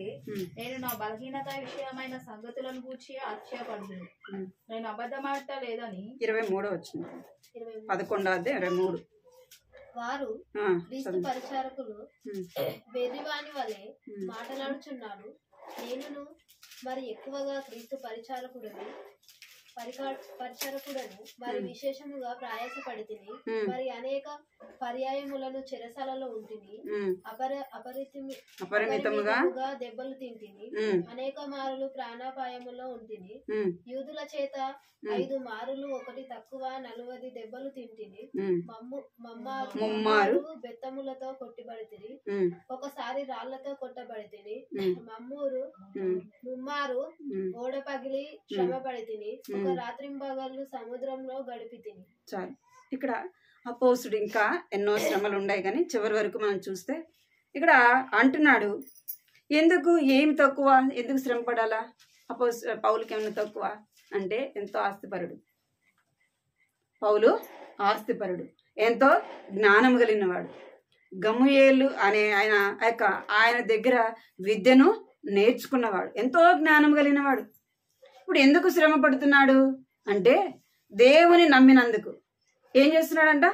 నేను నా బలహీనత విషయమైన సంగతులను గూర్చి అతిశయపడుదును. నేను అబద్ధమాడట లేదని 23 వారు క్రీస్తు పరిచారకులు వెర్రివాని వలె మాట్లాడుచున్నాడు. నేనును మరి ఎక్కువగా క్రీస్తు పరిచారకుడను మరి విశేషముగా ప్రయాసపడితిని. మరి అనేక పర్యాయములను చెరసాలలో ఉంటిని, అపరిమితముగా దెబ్బలు తింటిని, అనేక మారులు ప్రాణాపాయములో ఉంటిని, యూదుల చేత 5 మారులు ఒకటి తక్కువ 40 దెబ్బలు తింటిని, ముమ్మారు బెత్తములతో కొట్టిబడితిని, ఒకసారి రాళ్లతో కొట్టబడితిని, ముమ్మారు ఓడ పగిలి శ్రమ పడితిని, ఒక రాత్రింబగళ్ళు సముద్రంలో గడిపి తిని. చాలు. ఇక్కడ అపోస్తుడు ఇంకా ఎన్నో శ్రమలు ఉన్నాయి, కానీ చివరి వరకు మనం చూస్తే ఇక్కడ అంటున్నాడు, ఏమి తక్కువ, ఎందుకు శ్రమ పడాలా. పౌలుకి ఏమన్నా తక్కువ అంటే ఎంతో ఆస్తిపరుడు పౌలు, ఆస్తిపరుడు, ఎంతో జ్ఞానం కలిగినవాడు. గమూయేలు అనే ఆయన దగ్గర విద్యను నేర్చుకున్నవాడు, ఎంతో జ్ఞానం కలిగినవాడు. ఇప్పుడు ఎందుకు శ్రమ పడుతున్నాడు అంటే దేవుని నమ్మినందుకు. ఏం చేస్తున్నాడంట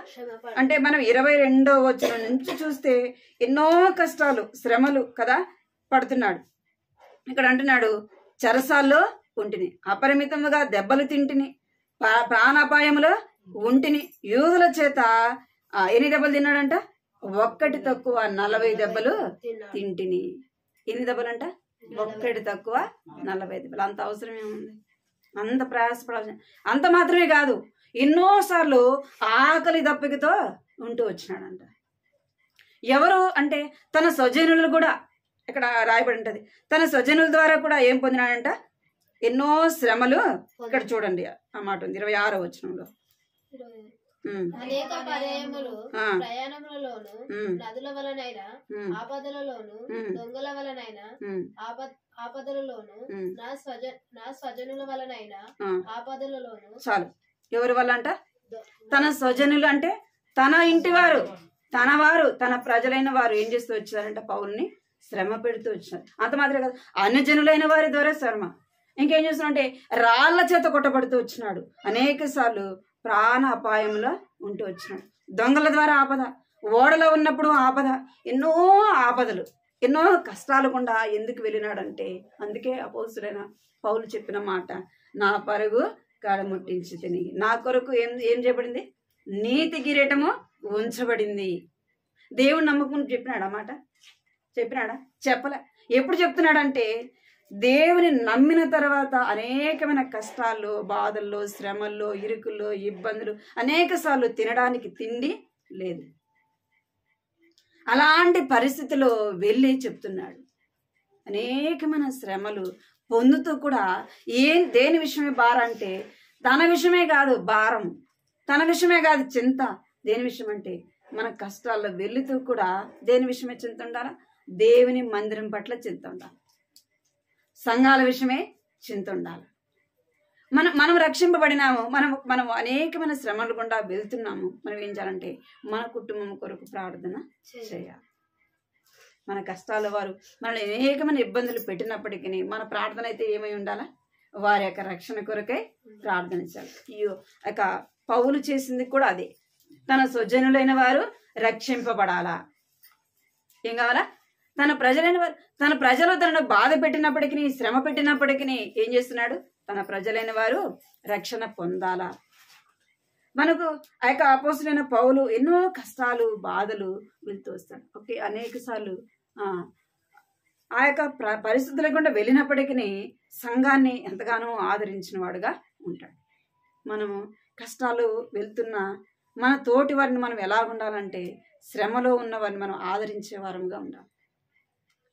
అంటే మనం 22వ వచనం నుంచి చూస్తే ఎన్నో కష్టాలు శ్రమలు కదా పడుతున్నాడు. ఇక్కడ అంటున్నాడు, చెరసాల్లో ఉంటిని, అపరిమితముగా దెబ్బలు తింటిని, ప్రాణాపాయములో ఉంటిని, యూదుల చేత ఎన్ని దెబ్బలు తిన్నాడంట, ఒక్కటి తక్కువ 40 దెబ్బలు తింటిని. ఎన్ని దెబ్బలంట, ఒక్కటి తక్కువ 40 దెబ్బలు. అంత అవసరం ఏముంది, అంత ప్రయాసపడాల్సిన. అంత మాత్రమే కాదు, ఎన్నోసార్లు ఆకలి దప్పికతో ఉంటూ వచ్చినాడంట. ఎవరు అంటే తన స్వజనులు కూడా, ఇక్కడ రాయబడి ఉంటది, తన స్వజనుల ద్వారా కూడా ఏం పొందినాడంట, ఎన్నో శ్రమలు. ఇక్కడ చూడండి ఆ మాట ఉంది 26వ వచనంలో. అనేక పర్యాయములు ప్రయాణములలోను, నదుల వలనైనా ఆపదలలోను, దొంగల వలనైనా ఆపదలలోను, నా స్వజనుల వలనైనా ఆపదలలోను. చాలు. ఎవరి వల్ల అంట, తన స్వజనులు అంటే తన ఇంటి వారు, తన ప్రజలైన వారు ఏం చేస్తూ వచ్చారంట, పౌల్ని శ్రమ పెడుతూ వచ్చారు. అంత మాత్రమే కాదు, అన్యజనులైన వారి ద్వారా శ్రమ. ఇంకేం చేస్తున్నాడంటే రాళ్ల చేత కొట్టబడుతూ వచ్చినాడు, అనేక సార్లు ప్రాణ అపాయంలో ఉంటూ వచ్చినాడు. దొంగల ద్వారా ఆపద, ఓడలో ఉన్నప్పుడు ఆపద, ఎన్నో ఆపదలు, ఎన్నో కష్టాలు గుండా ఎందుకు వెళ్ళినాడంటే, అందుకే అపోస్తుడైన పౌలు చెప్పిన మాట, నా పరుగు కాడముట్టించి తిని, నా కొరకు ఏం చేయబడింది, నీతి కిరీటము ఉంచబడింది. దేవుడు నమ్ముకుని చెప్పినాడు ఆ మాట, చెప్పినాడా, చెప్పలే. ఎప్పుడు చెప్తున్నాడంటే దేవుని నమ్మిన తర్వాత అనేకమైన కష్టాల్లో, బాధల్లో, శ్రమల్లో, ఇరుకుల్లో, ఇబ్బందులు, అనేక సార్లు తినడానికి తిండి లేదు. అలాంటి పరిస్థితిలో వెళ్ళి చెప్తున్నాడు. అనేకమైన శ్రమలు పొందుతూ కూడా దేని విషయమే భారం అంటే, తన విషయమే కాదు భారం, తన విషయమే కాదు చింత, దేని విషయం అంటే మన కష్టాల్లో వెళుతూ కూడా దేని విషయమే చింత ఉండాలా? దేవుని మందిరం పట్ల చింత ఉండాలి, సంఘాల విషయమే చింత ఉండాలి. మనం రక్షింపబడినాము, మనం అనేకమైన శ్రమలు గుండా వెళ్తున్నాము. మనం ఏం చేయాలంటే మన కుటుంబం కొరకు ప్రార్థన చేయాలి. మన కష్టాల వారు మనల్ని అనేకమైన ఇబ్బందులు పెట్టినప్పటికీ మన ప్రార్థన అయితే ఏమై ఉండాలా? వారి యొక్క రక్షణ కొరకై ప్రార్థించాలి. ఈ యొక్క పౌలు చేసింది కూడా అదే. తన స్వజనులైన వారు రక్షింపబడాలా. ఏం కావాలా? తన ప్రజలు తనను బాధ పెట్టినప్పటికీ, శ్రమ పెట్టినప్పటికీ ఏం చేస్తున్నాడు? తన ప్రజలైన వారు రక్షణ పొందాలా. మనకు ఆ యొక్క అపోస్తులైన పౌలు ఎన్నో కష్టాలు, బాధలు వెళ్తూ వస్తాడు. ఓకే, అనేక సార్లు ఆ యొక్క పరిస్థితుల గుండా వెళ్ళినప్పటికీ సంఘాన్ని ఎంతగానో ఆదరించిన వాడుగా ఉంటాడు. మనము కష్టాలు వెళ్తున్న మన తోటి వారిని మనం ఎలా ఉండాలంటే శ్రమలో ఉన్న వారిని మనం ఆదరించే వారంగా ఉండాలి.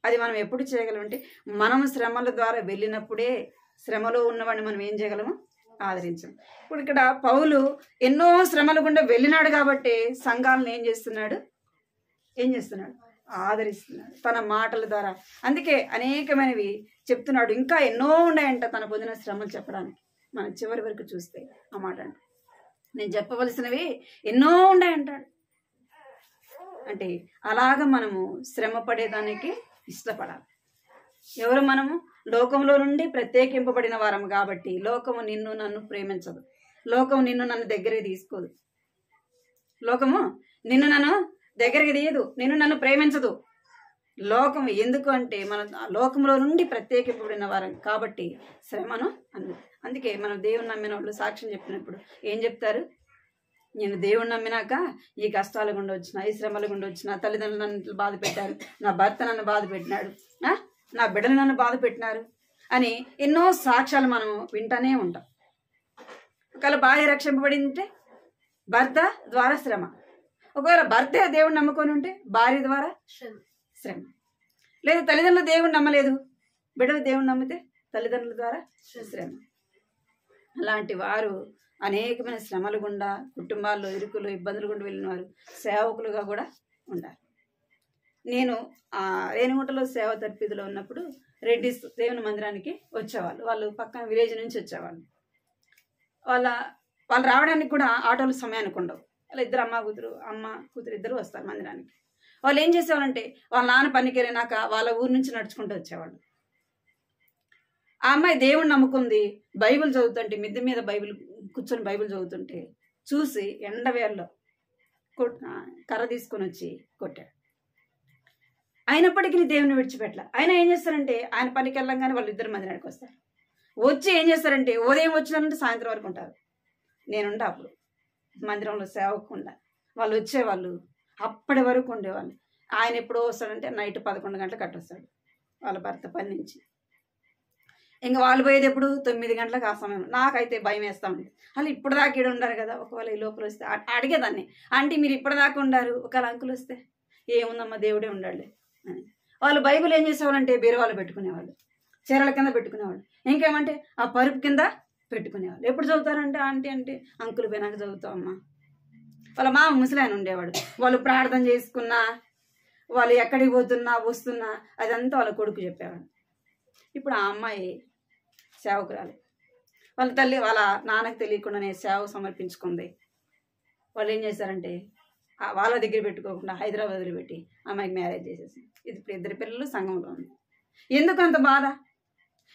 అది మనం ఎప్పుడు చేయగలమంటే మనం శ్రమల ద్వారా వెళ్ళినప్పుడే శ్రమలో ఉన్నవాడిని మనం ఏం చేయగలము? ఆదరించం. ఇప్పుడు ఇక్కడ పౌలు ఎన్నో శ్రమల గుండా వెళ్ళినాడు కాబట్టి సంఘాలను ఏం చేస్తున్నాడు? ఆదరిస్తున్నాడు తన మాటల ద్వారా. అందుకే అనేకమైనవి చెప్తున్నాడు. ఇంకా ఎన్నో ఉన్నాయంట తన పొందిన శ్రమలు చెప్పడానికి. మనం చివరి వరకు చూస్తే ఆ మాట అంటే నేను చెప్పవలసినవి ఎన్నో ఉన్నాయంటాడు. అంటే అలాగ మనము శ్రమ పడేదానికి ఇష్టపడాలి. ఎవరు? మనము లోకంలో నుండి ప్రత్యేకింపబడిన వారం కాబట్టి లోకము నిన్ను నన్ను ప్రేమించదు, లోకము నిన్ను నన్ను దగ్గరికి తీసుకోదు, లోకము నిన్ను నన్ను దగ్గరికి తీయదు, నిన్ను నన్ను ప్రేమించదు. లోకము ఎందుకు అంటే మన లోకంలో నుండి ప్రత్యేకింపబడిన వారం కాబట్టి శ్రమను అందుకే మనం దేవుని నమ్మిన వాళ్ళు సాక్ష్యం చెప్పినప్పుడు ఏం చెప్తారు? నేను దేవుని నమ్మినాక ఈ కష్టాల గుండా వచ్చిన, ఈ శ్రమల గుండా వచ్చిన, తల్లిదండ్రులు నన్ను బాధ పెట్టారు, నా భర్త నన్ను బాధ పెట్టినాడు, నా బిడ్డలు నన్ను బాధ పెట్టినారు అని ఎన్నో సాక్ష్యాలు మనం వింటానే ఉంటాం. ఒకవేళ భార్య రక్షింపబడింటే భర్త ద్వారా శ్రమ, ఒకవేళ భర్తే దేవుడిని నమ్ముకొని ఉంటే భార్య ద్వారా శ్రమ, లేదా తల్లిదండ్రులు దేవుడిని నమ్మలేదు, బిడ్డలు దేవుడిని నమ్మితే తల్లిదండ్రుల ద్వారా శ్రమ. అలాంటి వారు అనేకమైన శ్రమలు గుండా, కుటుంబాల్లో ఇరుకులు, ఇబ్బందులు గుండా వెళ్ళిన వారు సేవకులుగా కూడా ఉండాలి. నేను రేణిగుంటలో సేవ తర్పిదిలో ఉన్నప్పుడు రెడ్డిస్ దేవుని మందిరానికి వచ్చేవాళ్ళు. వాళ్ళు పక్కన విలేజ్ నుంచి వచ్చేవాళ్ళు. వాళ్ళు రావడానికి కూడా ఆటోలు సమయానికి ఉండవు. వాళ్ళ ఇద్దరు అమ్మ కూతురు ఇద్దరు వస్తారు మందిరానికి. వాళ్ళు ఏం చేసేవాళ్ళంటే వాళ్ళ నాన్న పనికి వెళ్ళినాక వాళ్ళ ఊరు నుంచి నడుచుకుంటూ వచ్చేవాళ్ళు. ఆ అమ్మాయి దేవుణ్ణి నమ్ముకుంది, బైబిల్ చదువుతుంటే మిద్దె మీద కూర్చొని బైబిల్ చదువుతుంటే చూసి ఎండవేళ్ళలో కర్ర తీసుకొని వచ్చి కొట్టాడు. అయినప్పటికీ దేవుని విడిచిపెట్టలే. ఆయన ఏం చేస్తారంటే ఆయన పనికి వెళ్ళంగానే వాళ్ళు ఇద్దరు మందిరానికి వస్తారు. వచ్చి ఏం చేస్తారంటే ఉదయం వచ్చినారంటే సాయంత్రం వరకు ఉంటారు. నేనుంటా అప్పుడు మందిరంలో సేవకుండా. వాళ్ళు వచ్చేవాళ్ళు, అప్పటి వరకు ఉండేవాళ్ళు. ఆయన ఎప్పుడో వస్తాడంటే నైట్ 11 గంటలకు కట్టొస్తాడు వాళ్ళ భర్త పని నుంచి. ఇంకా వాళ్ళు పోయేది ఎప్పుడు 9 గంటలకు. ఆ సమయం నాకైతే భయం వేస్తూ ఉంది. వాళ్ళు ఇప్పుడు దాకా ఇక్కడ ఉండారు కదా, ఒకవేళ ఈ లోపల వస్తే అడిగేదాన్ని, అంటే మీరు ఇప్పటిదాకా ఉండారు, ఒకవేళ అంకులు వస్తే ఏముందమ్మా దేవుడే ఉండాలి అని. వాళ్ళు బైబిల్ ఏం చేసేవాళ్ళంటే బీరువాళ్ళు పెట్టుకునేవాళ్ళు, చీరల కింద పెట్టుకునేవాళ్ళు, ఇంకేమంటే ఆ పరుపు కింద పెట్టుకునేవాళ్ళు. ఎప్పుడు చదువుతారంటే ఆంటీ అంటే అంకులు పోయినాక చదువుతావమ్మా. వాళ్ళ మామ ముసలాయన ఉండేవాడు. వాళ్ళు ప్రార్థన చేసుకున్నా, వాళ్ళు ఎక్కడికి పోతున్నా వస్తున్నా అదంతా వాళ్ళ కొడుకు చెప్పేవాడు. ఇప్పుడు ఆ అమ్మాయి సేవకురాలి. వాళ్ళ తల్లి వాళ్ళ నాన్నకు తెలియకుండానే సేవ సమర్పించుకుంది. వాళ్ళు ఏం చేశారంటే వాళ్ళ దగ్గర పెట్టుకోకుండా హైదరాబాద్లో పెట్టి అమ్మాయికి మ్యారేజ్ చేసేసి ఇప్పుడు ఇద్దరు పిల్లలు సంఘంలో ఉంది. ఎందుకు అంత బాధ?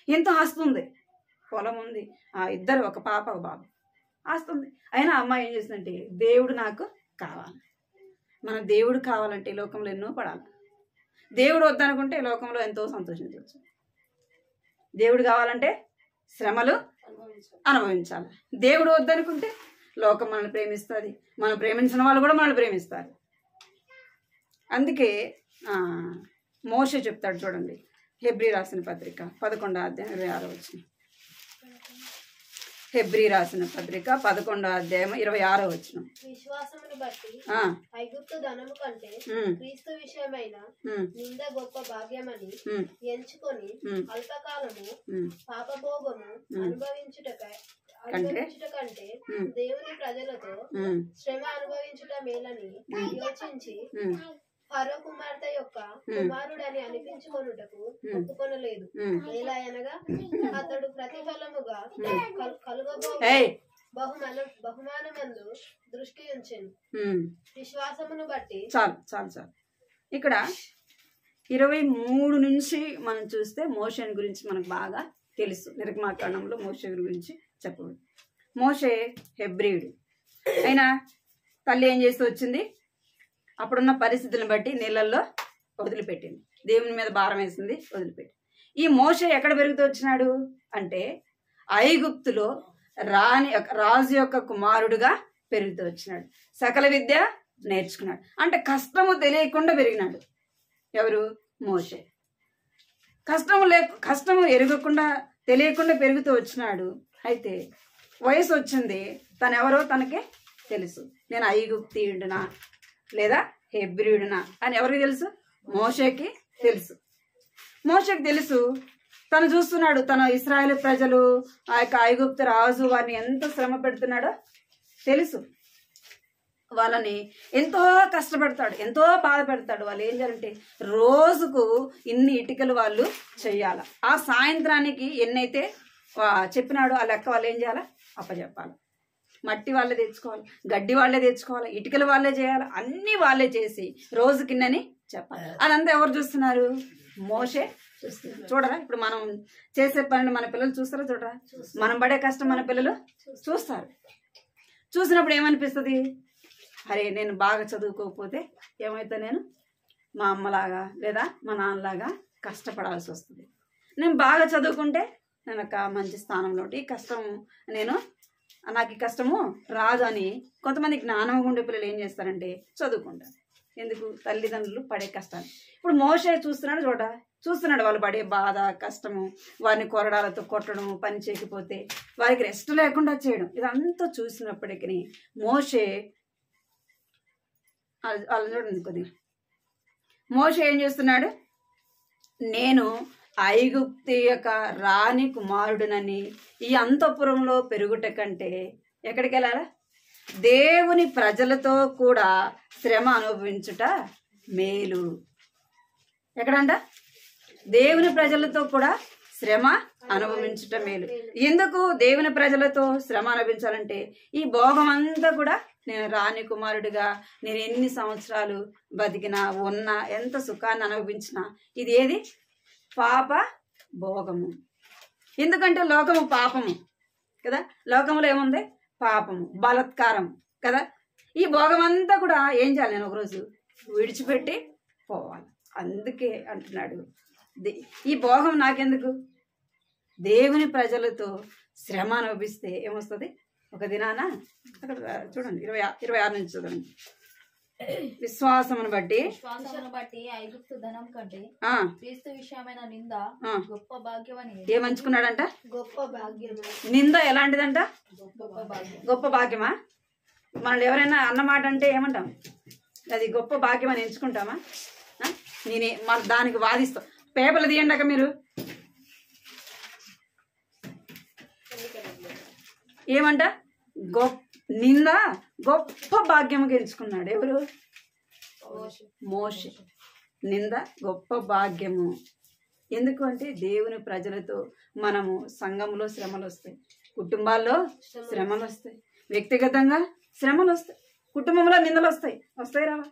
ఎంతో ఆస్తి ఉంది, పొలం ఉంది, ఇద్దరు ఒక పాప ఒక బాబు, ఆస్తి ఉంది. అయినా అమ్మాయి ఏం చేసిందంటే దేవుడు నాకు కావాలి. మన దేవుడు కావాలంటే లోకంలో ఎన్నో పడాలి. దేవుడు వద్దనుకుంటే లోకంలో ఎంతో సంతోషించవచ్చు. దేవుడు కావాలంటే శ్రమలు అనుభవించాలి. దేవుడు వద్దనుకుంటే లోకం మనల్ని ప్రేమిస్తుంది, మనం ప్రేమించిన వాళ్ళు కూడా మనల్ని ప్రేమిస్తారు. అందుకే మోషే చెప్తాడు చూడండి, హెబ్రీ రాసిన పత్రిక 11వ అధ్యాయం 26వ వచనం. హెబ్రీ రాసిన పత్రిక 11వ అధ్యాయం 26వ వచనం. విశ్వాసమును బట్టి ఐగుప్తు ధనము కంటే క్రీస్తు విషయమైన నింద గొప్ప భాగ్యమని ఎంచుకొని అల్పకాలము పాపభోగము అనుభవించుట కంటే దేవుని ప్రజలతో శ్రమ అనుభవించుట మేలని యోచించి ఫరో కుమార్తె యొక్క కుమారుడని అనిపించుకొనుటకు ఒప్పుకొనలేదు. ఎలా అనగా అతడు ప్రతిఫలముగా కలుగబో బహుమానమందు దృష్టి ఉంచెను. విశ్వాసమును బట్టి చాలు చాలు చాలు. ఇక్కడ 23 నుంచి మనం చూస్తే మోషేని గురించి మనకు బాగా తెలుసు. నిర్గమాకాండంలో మోషే గురించి చెప్పబడి, మోషే హెబ్రీయుడు అయినా తల్లి ఏం చేస్తూ వచ్చింది, అప్పుడున్న పరిస్థితులను బట్టి నీళ్ళల్లో వదిలిపెట్టింది, దేవుని మీద భారం వేసింది, వదిలిపెట్టి. ఈ మోషే ఎక్కడ పెరుగుతూ వచ్చినాడు అంటే ఐగుప్తులో రాజు యొక్క కుమారుడుగా పెరుగుతూ వచ్చినాడు. సకల విద్య నేర్చుకున్నాడు. అంటే కష్టము తెలియకుండా పెరిగినాడు. ఎవరు? మోషే. కష్టము ఎరగకుండా తెలియకుండా పెరుగుతూ వచ్చినాడు. అయితే వయసు వచ్చింది, తనెవరో తనకి తెలుసు. నేను ఐగుప్తీయుడునా లేదా హెబ్రీయుడునా అని ఎవరికి తెలుసు? మోషేకి తెలుసు. మోషేకి తెలుసు. తను చూస్తున్నాడు, తన ఇశ్రాయేలు ప్రజలు, ఆ యొక్క ఐగుప్తు రాజు వారిని ఎంత శ్రమ పెడుతున్నాడో తెలుసు. వాళ్ళని ఎంతో కష్టపెడతాడు, ఎంతో బాధ పెడతాడు. వాళ్ళు ఏం చేయాలంటే రోజుకు ఇన్ని ఇటుకలు వాళ్ళు చెయ్యాలి. ఆ సాయంత్రానికి ఎన్నైతే చెప్పినాడో ఆ లెక్క వాళ్ళు ఏం చేయాలి? అప్పచెప్పాలి. మట్టి వాళ్ళే తెచ్చుకోవాలి, గడ్డి వాళ్ళే తెచ్చుకోవాలి, ఇటుకలు వాళ్ళే చేయాలి, అన్ని వాళ్ళే చేసి రోజుకిన్నని చెప్పాలి. అదంతా ఎవరు చూస్తున్నారు? మోషే చూస్తున్నారు. చూడరా, ఇప్పుడు మనం చేసే పనులు మన పిల్లలు చూస్తారా? చూడరా, మనం పడే కష్టం మన పిల్లలు చూస్తారు. చూసినప్పుడు ఏమనిపిస్తుంది? అరే, నేను బాగా చదువుకోకపోతే ఏమైతే నేను మా అమ్మలాగా లేదా మా నాన్నలాగా కష్టపడాల్సి వస్తుంది. నేను బాగా చదువుకుంటే నేను ఒక మంచి స్థానంలో ఉంటే ఈ కష్టం నాకు ఈ కష్టము రాదు అని కొంతమంది జ్ఞానంగా ఉండే పిల్లలు ఏం చేస్తారంటే చదువుకుంటారు. ఎందుకు? తల్లిదండ్రులు పడే కష్టాన్ని. ఇప్పుడు మోషే చూస్తున్నాడు వాళ్ళు పడే బాధ, కష్టము, వారిని కొరడాలతో కొట్టడం, పని చేయకపోతే వారికి రెస్ట్ లేకుండా చేయడం, ఇదంతా చూసినప్పటికీ మోషే అలా చూడండి కొద్దిగా. మోషే ఏం చేస్తున్నాడు? నేను ఐగుప్తు యొక్క రాణి కుమారుడునని ఈ అంతఃపురంలో పెరుగుట కంటే ఎక్కడికి వెళ్ళాలా? దేవుని ప్రజలతో కూడా శ్రమ అనుభవించుట మేలు. ఎక్కడంట? దేవుని ప్రజలతో కూడా శ్రమ అనుభవించుట మేలు. ఎందుకు దేవుని ప్రజలతో శ్రమ అనుభవించాలంటే ఈ భోగం అంతా కూడా నేను రాణి కుమారుడిగా నేను ఎన్ని సంవత్సరాలు బతికినా ఉన్నా ఎంత సుఖాన్ని అనుభవించినా ఇది ఏది? పాప భోగము. ఎందుకంటే లోకము పాపము కదా, లోకంలో ఏముంది? పాపము, బలత్కారం కదా. ఈ భోగం అంతా కూడా ఏం చేయాలి? నేను ఒకరోజు విడిచిపెట్టి పోవాలి. అందుకే అంటున్నాడు, ఈ భోగం నాకెందుకు? దేవుని ప్రజలతో శ్రమ అనుభవిస్తే ఏమొస్తుంది? ఒక దినాన అక్కడ చూడండి 26 నుంచి చూడండి. విశ్వాసమును బట్టి ఐగుప్తు ధనం కంటే క్రీస్తు విషయమైన నింద గొప్ప భాగ్యమని ఏమంచుకున్నాడంట? గొప్ప భాగ్యం. నింద ఎలాంటిదంట? గొప్ప భాగ్యమా? మనల్ని ఎవరైనా అన్నమాట అంటే ఏమంటాం? అది గొప్ప భాగ్యం అని ఎంచుకుంటామా? మన దానికి వాదిస్తాం. పేపర్లు తీయండి మీరు. ఏమంట? నింద గొప్ప భాగ్యముగా ఎంచుకున్నాడు. ఎవరు? మోషే. నింద గొప్ప భాగ్యము. ఎందుకు అంటే దేవుని ప్రజలతో మనము సంఘంలో శ్రమలు వస్తాయి, కుటుంబాల్లో శ్రమలు వస్తాయి, వ్యక్తిగతంగా శ్రమలు వస్తాయి, కుటుంబంలో నిందలు వస్తాయి రావా?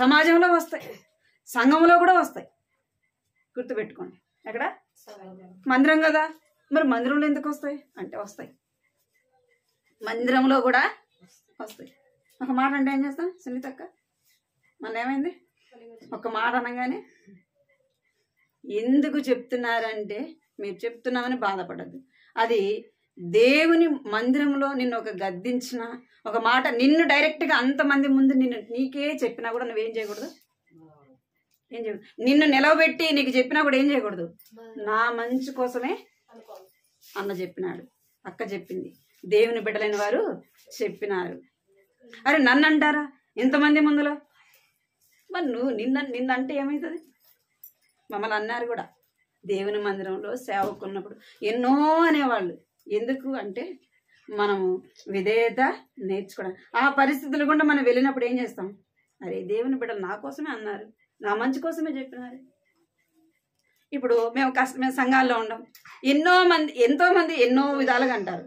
సమాజంలో వస్తాయి, సంఘంలో కూడా వస్తాయి. గుర్తుపెట్టుకోండి. ఎక్కడ? మందిరం కదా. మరి మందిరంలో ఎందుకు వస్తాయి అంటే వస్తాయి, మందిరంలో కూడా వస్తాయి. ఒక మాట అంటే ఏం చేస్తాం? సునీతక్క మన ఏమైంది? ఒక మాట అనగానే ఎందుకు చెప్తున్నారంటే మీరు చెప్తున్నామని బాధపడద్దు. అది దేవుని మందిరంలో నిన్ను ఒక గద్దించిన ఒక మాట, నిన్ను డైరెక్ట్గా అంతమంది ముందు నీకే చెప్పినా కూడా నువ్వేం చేయకూడదు. ఏం చేయకూడదు. నిన్ను నిలవబెట్టి నీకు చెప్పినా కూడా ఏం చేయకూడదు. నా మంచి కోసమే అన్న చెప్పినాడు, అక్క చెప్పింది, దేవుని బిడ్డలైన వారు చెప్పినారు. అరే నన్ను అంటారా ఇంతమంది ముందులో? మరి నువ్వు నిన్నంటే ఏమవుతుంది? మమ్మల్ని అన్నారు కూడా. దేవుని మందిరంలో సేవకున్నప్పుడు ఎన్నో అనేవాళ్ళు, ఎందుకు అంటే మనము విధేయత నేర్చుకోవడం. ఆ పరిస్థితులు గుండా మనం వెళ్ళినప్పుడు ఏం చేస్తాం? అరే దేవుని బిడ్డలు నా కోసమే అన్నారు, నా మంచి కోసమే చెప్పినారు. ఇప్పుడు మేము సంఘాల్లో ఉండం, ఎంతోమంది ఎన్నో విధాలుగా అంటారు.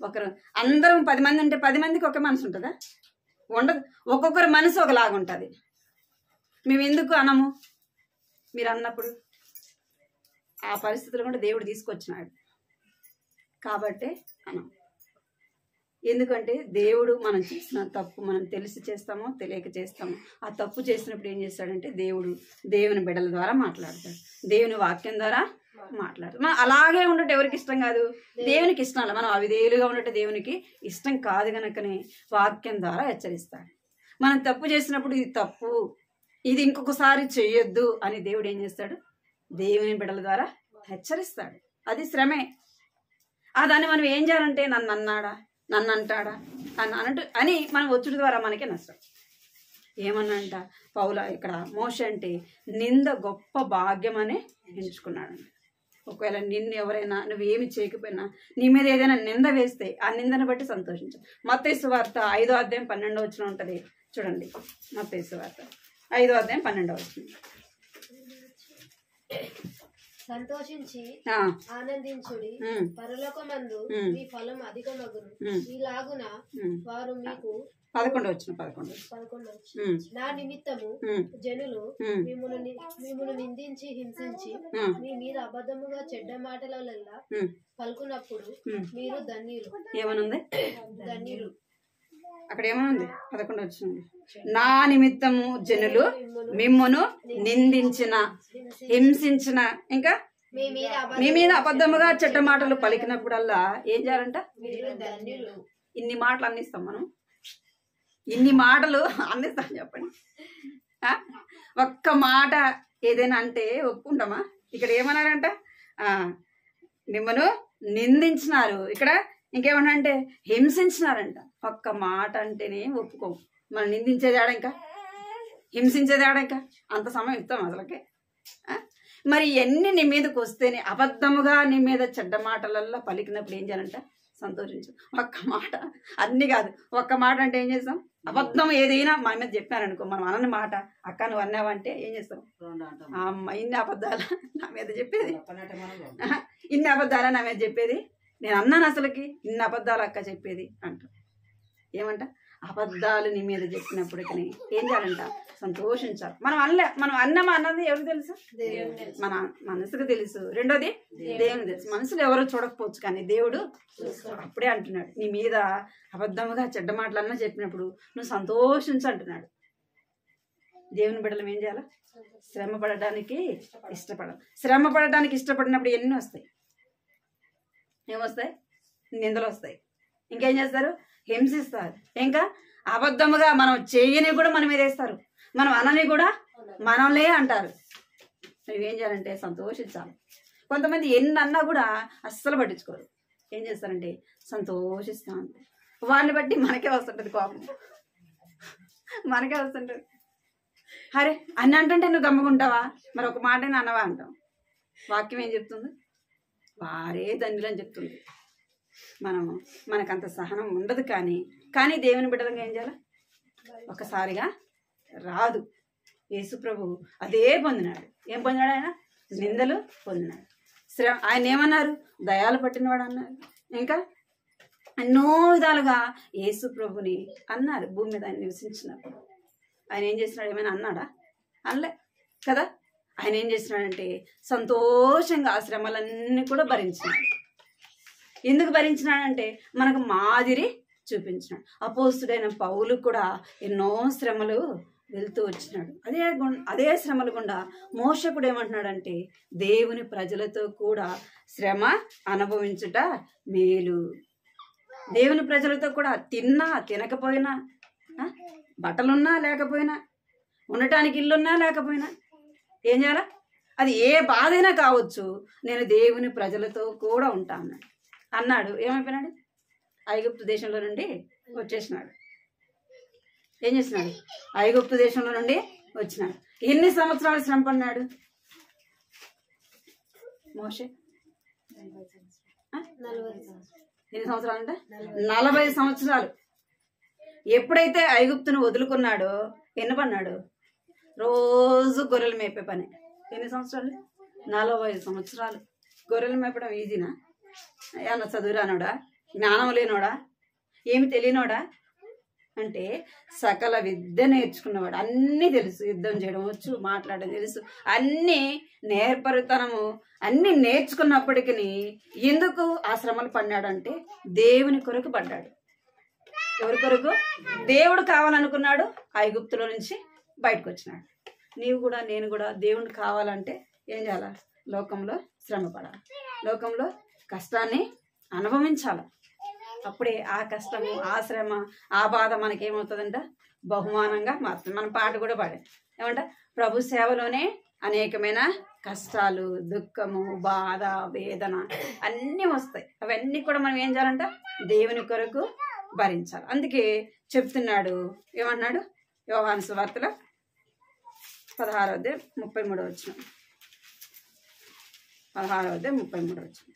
ఒకరు అందరం 10 మంది ఉంటే 10 మందికి ఒక మనసు ఉంటుందా? ఉండదు. ఒక్కొక్కరి మనసు ఒకలాగా ఉంటుంది. మేము ఎందుకు అనము? మీరు అన్నప్పుడు ఆ పరిస్థితులు కూడా దేవుడు తీసుకొచ్చినాడు కాబట్టి అనం. ఎందుకంటే దేవుడు మనం చేసిన తప్పు మనం తెలిసి చేస్తామో తెలియక చేస్తామో, ఆ తప్పు చేసినప్పుడు ఏం చేస్తాడంటే దేవుని బిడ్డల ద్వారా మాట్లాడతాడు, దేవుని వాక్యం ద్వారా మాట్లాడతాడు. మనం అలాగే ఉండటం ఎవరికి ఇష్టం కాదు? దేవునికి ఇష్టం అలా. మనం అవిధేయులుగా ఉండటం దేవునికి ఇష్టం కాదు కనుకనే వాక్యం ద్వారా హెచ్చరిస్తాడు. మనం తప్పు చేసినప్పుడు ఇది తప్పు, ఇది ఇంకొకసారి చెయ్యొద్దు అని దేవుడు ఏం చేస్తాడు? దేవుని బిడ్డల ద్వారా హెచ్చరిస్తాడు. అది శ్రమే. దాన్ని మనం ఏం చేయాలంటే నన్ను అన్నాడా, నన్ను అంటాడా అని మనం వచ్చుడు ద్వారా మనకే నష్టం. ఏమన్నంట పౌలు ఇక్కడ మోషే అంటే నింద గొప్ప భాగ్యం అని ఎంచుకున్నాడు. ఒకవేళ నిన్ను ఎవరైనా నువ్వేమి చేయకపోయినా నీ మీద ఏదైనా నింద వేస్తే ఆ నిందను బట్టి సంతోషించు. మత్తయి సువార్త 5వ అధ్యాయం 12వ వచనం ఉంటుంది చూడండి. మత్తయి సువార్త 5వ అధ్యాయం 12వ వచనం. సంతోషించి ఆనందించుడి, పరలోకమందు మీ ఫలం అధికమగును. ఈలాగున వారు మీకు 11వ వచనం నా నిమిత్తము జనులు మిమ్మును నిందించి హింసించి మీ మీద అబద్ధముగా చెడ్డ మాటలల్లా పలుకున్నప్పుడు మీరు ధన్యులు. ఏమనుంది? ధన్యులు. అక్కడ ఏమనుంది? 11వ వచనం. నా నిమిత్తము జనులు మిమ్మును నిందించిన హింసించిన ఇంకా మీ మీద అబద్ధముగా చెడ్డ మాటలు పలికినప్పుడల్లా ఏం చేయాలంట? ఇన్ని మాటలు అందిస్తాం మనం, ఇన్ని మాటలు అందిస్తాం చెప్పండి. ఒక్క మాట ఏదైనా అంటే ఒప్పుకుంటామా? ఇక్కడ ఏమన్నారంట? మిమ్మను నిందించినారు, ఇక్కడ ఇంకేమన్నా హింసించినారంట. ఒక్క మాట అంటేనే ఒప్పుకోము. మనం నిందించేది ఆడ ఇంకా హింసించేది ఆడ ఇంకా అంత సమయం ఇస్తాం అసలుకే. మరి ఎన్ని నీ మీదకి వస్తేనే అబద్ధముగా నీ మీద చెడ్డ మాటలల్లో పలికినప్పుడు ఏం చేయాలంట? సంతోషించు. ఒక్క మాట, అన్ని కాదు, ఒక్క మాట అంటే ఏం చేస్తాం? అబద్ధం ఏదైనా మన మీద చెప్పారనుకో, మనం అనని మాట అక్క నువ్వు అన్నావంటే ఏం చేస్తాం? అమ్మ ఇన్ని అబద్ధాల నా మీద చెప్పేది, ఇన్ని అబద్ధాల నా మీద చెప్పేది, నేను అన్నాను అసలుకి ఇన్ని అబద్ధాలు అక్క చెప్పేది అంట. ఏమంట? అబద్ధాలు నీ మీద చెప్పినప్పటికీ ఏం చేయాలంట? సంతోషించాలి. మనం అన్నమా అన్నది ఎవరికి తెలుసు? మన మనసుకు తెలుసు. రెండోది దేవుని తెలుసు. మనసులో ఎవరో చూడకపోవచ్చు కానీ దేవుడు అప్పుడే అంటున్నాడు, నీ మీద అబద్ధముగా చెడ్డ మాటలన్నా చెప్పినప్పుడు నువ్వు సంతోషించు అంటున్నాడు. దేవుని బిడ్డలం ఏం చేయాలా? శ్రమ పడడానికి ఇష్టపడాలి. శ్రమ పడడానికి ఇష్టపడినప్పుడు ఎన్ని వస్తాయి? ఏమొస్తాయి? నిందలు వస్తాయి. ఇంకేం చేస్తారు? హింసిస్తారు. ఇంకా అబద్ధముగా మనం చేయని కూడా మన మీద వేస్తారు, మనం అనని కూడా మనలే అంటారు. నువ్వేం చేయాలంటే సంతోషించాలి. కొంతమంది ఎన్ని అన్నా కూడా అస్సలు పట్టించుకోరు. ఏం చేస్తారంటే సంతోషిస్తా ఉంటారు. వాడిని బట్టి మనకే వస్తుంటుంది కోపం, మనకే వస్తుంటుంది. అరే అన్ని అంటుంటే నువ్వు గమ్ముకుంటావా? మరి ఒక మాట అనవా అంటాం. వాక్యం ఏం చెప్తుంది? వారే ధన్యులు అని చెప్తుంది. మనకంత సహనం ఉండదు. కానీ దేవుని బిడ్డలుగా ఏం చేయాలి? ఒకసారిగా రాదు. యేసు ప్రభు అదే పొందినాడు. ఏం పొందినాడు? ఆయన నిందలు పొందినాడు. ఆయన ఏమన్నారు? దయాలు పట్టినవాడు అన్నారు. ఇంకా ఎన్నో విధాలుగా యేసు ప్రభుని అన్నారు. భూమి మీద ఆయన నివసించినప్పుడు ఆయన ఏం చేసినాడు? ఏమైనా అన్నాడా? అనలే కదా. ఆయన ఏం చేసినాడంటే సంతోషంగా ఆ శ్రమలన్నీ కూడా భరించినాడు. ఎందుకు భరించినాడంటే మనకు మాదిరి చూపించినాడు. అపోస్తుడైన పౌలు కూడా ఎన్నో శ్రమలు వెళ్తూ వచ్చినాడు. అదే శ్రమలు గుండా మోషే కూడా ఏమంటున్నాడంటే దేవుని ప్రజలతో కూడా శ్రమ అనుభవించుట మేలు. దేవుని ప్రజలతో కూడా తిన్నా తినకపోయినా, బట్టలున్నా లేకపోయినా, ఉండటానికి ఇల్లున్నా లేకపోయినా ఏం చేయాలా? అది ఏ బాధైనా కావచ్చు, నేను దేవుని ప్రజలతో కూడా ఉంటా అన్నాడు. ఏమైపోయినాడు? ఐగుప్తు దేశంలో నుండి వచ్చేసినాడు. ఏం చేసినాడు? ఐగుప్తు దేశంలో నుండి వచ్చినాడు. ఎన్ని సంవత్సరాలు శ్రమ పడినాడు మోషే? ఎన్ని సంవత్సరాలు అంటే 40 సంవత్సరాలు. ఎప్పుడైతే ఐగుప్తును వదులుకున్నాడో ఎన్ని పన్నాడు? రోజు గొర్రెలు మేపే పని. ఎన్ని సంవత్సరాలు? 40 సంవత్సరాలు. గొర్రెలు మేపడం ఈజీనా? ఏమన్నా చదువురానోడా, జ్ఞానం లేనోడా, ఏమి తెలియనోడా అంటే సకల విద్య నేర్చుకున్నవాడు. అన్నీ తెలుసు, యుద్ధం చేయడం వచ్చు, మాట్లాడడం తెలుసు, అన్నీ నేర్పరితనము అన్నీ నేర్చుకున్నప్పటికీ ఎందుకు ఆ శ్రమలు పడ్డాడంటే దేవుని కొరకు పడ్డాడు. ఎవరి కొరకు? దేవుడు కావాలనుకున్నాడు, ఐగుప్తులో నుంచి బయటకు వచ్చినాడు. నీవు కూడా నేను కూడా దేవుని కావాలంటే ఏం చేయాలి? లోకంలో శ్రమ పడాలి, లోకంలో కష్టాన్ని అనుభవించాలి. అప్పుడే ఆ కష్టము, ఆ శ్రమ, ఆ బాధ మనకేమవుతుందంట? బహుమానంగా మారుతుంది. మన పాట కూడా పాడే ఏమంట? ప్రభు సేవలోనే అనేకమైన కష్టాలు, దుఃఖము, బాధ, వేదన అన్నీ వస్తాయి. అవన్నీ కూడా మనం ఏం చేయాలంట? దేవుని కొరకు భరించాలి. అందుకే చెప్తున్నాడు. ఏమన్నాడు? యోహాను సువార్తలో 16:33 16:33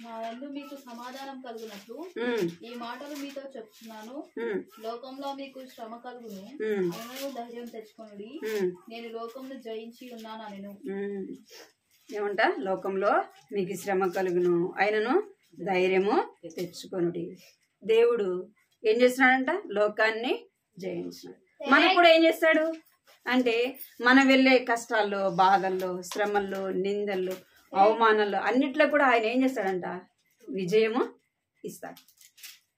నా యందు మీకు సమాధానం కలుగునట్లు ఈ మాటలు మీతో చెప్తున్నాను. లోకంలో మీకు శ్రమ కలుగును, అయినను ధైర్యం తెచ్చుకొనుడి, నేను లోకంను జయించి ఉన్నానెను. ఏమంట? లోకంలో మీకు శ్రమ కలుగును, అయినను ధైర్యము తెచ్చుకొనుడి. దేవుడు ఏం చేస్తున్నాడంట? లోకాన్ని జయించినాడు. మనకు కూడా ఏం చేస్తాడు అంటే మనం వెళ్ళే కష్టాల్లో, బాధల్లో, శ్రమల్లో, నిందల్లో, అవమానాల్లో అన్నిట్లో కూడా ఆయన ఏం చేస్తాడంట? విజయము ఇస్తాడు.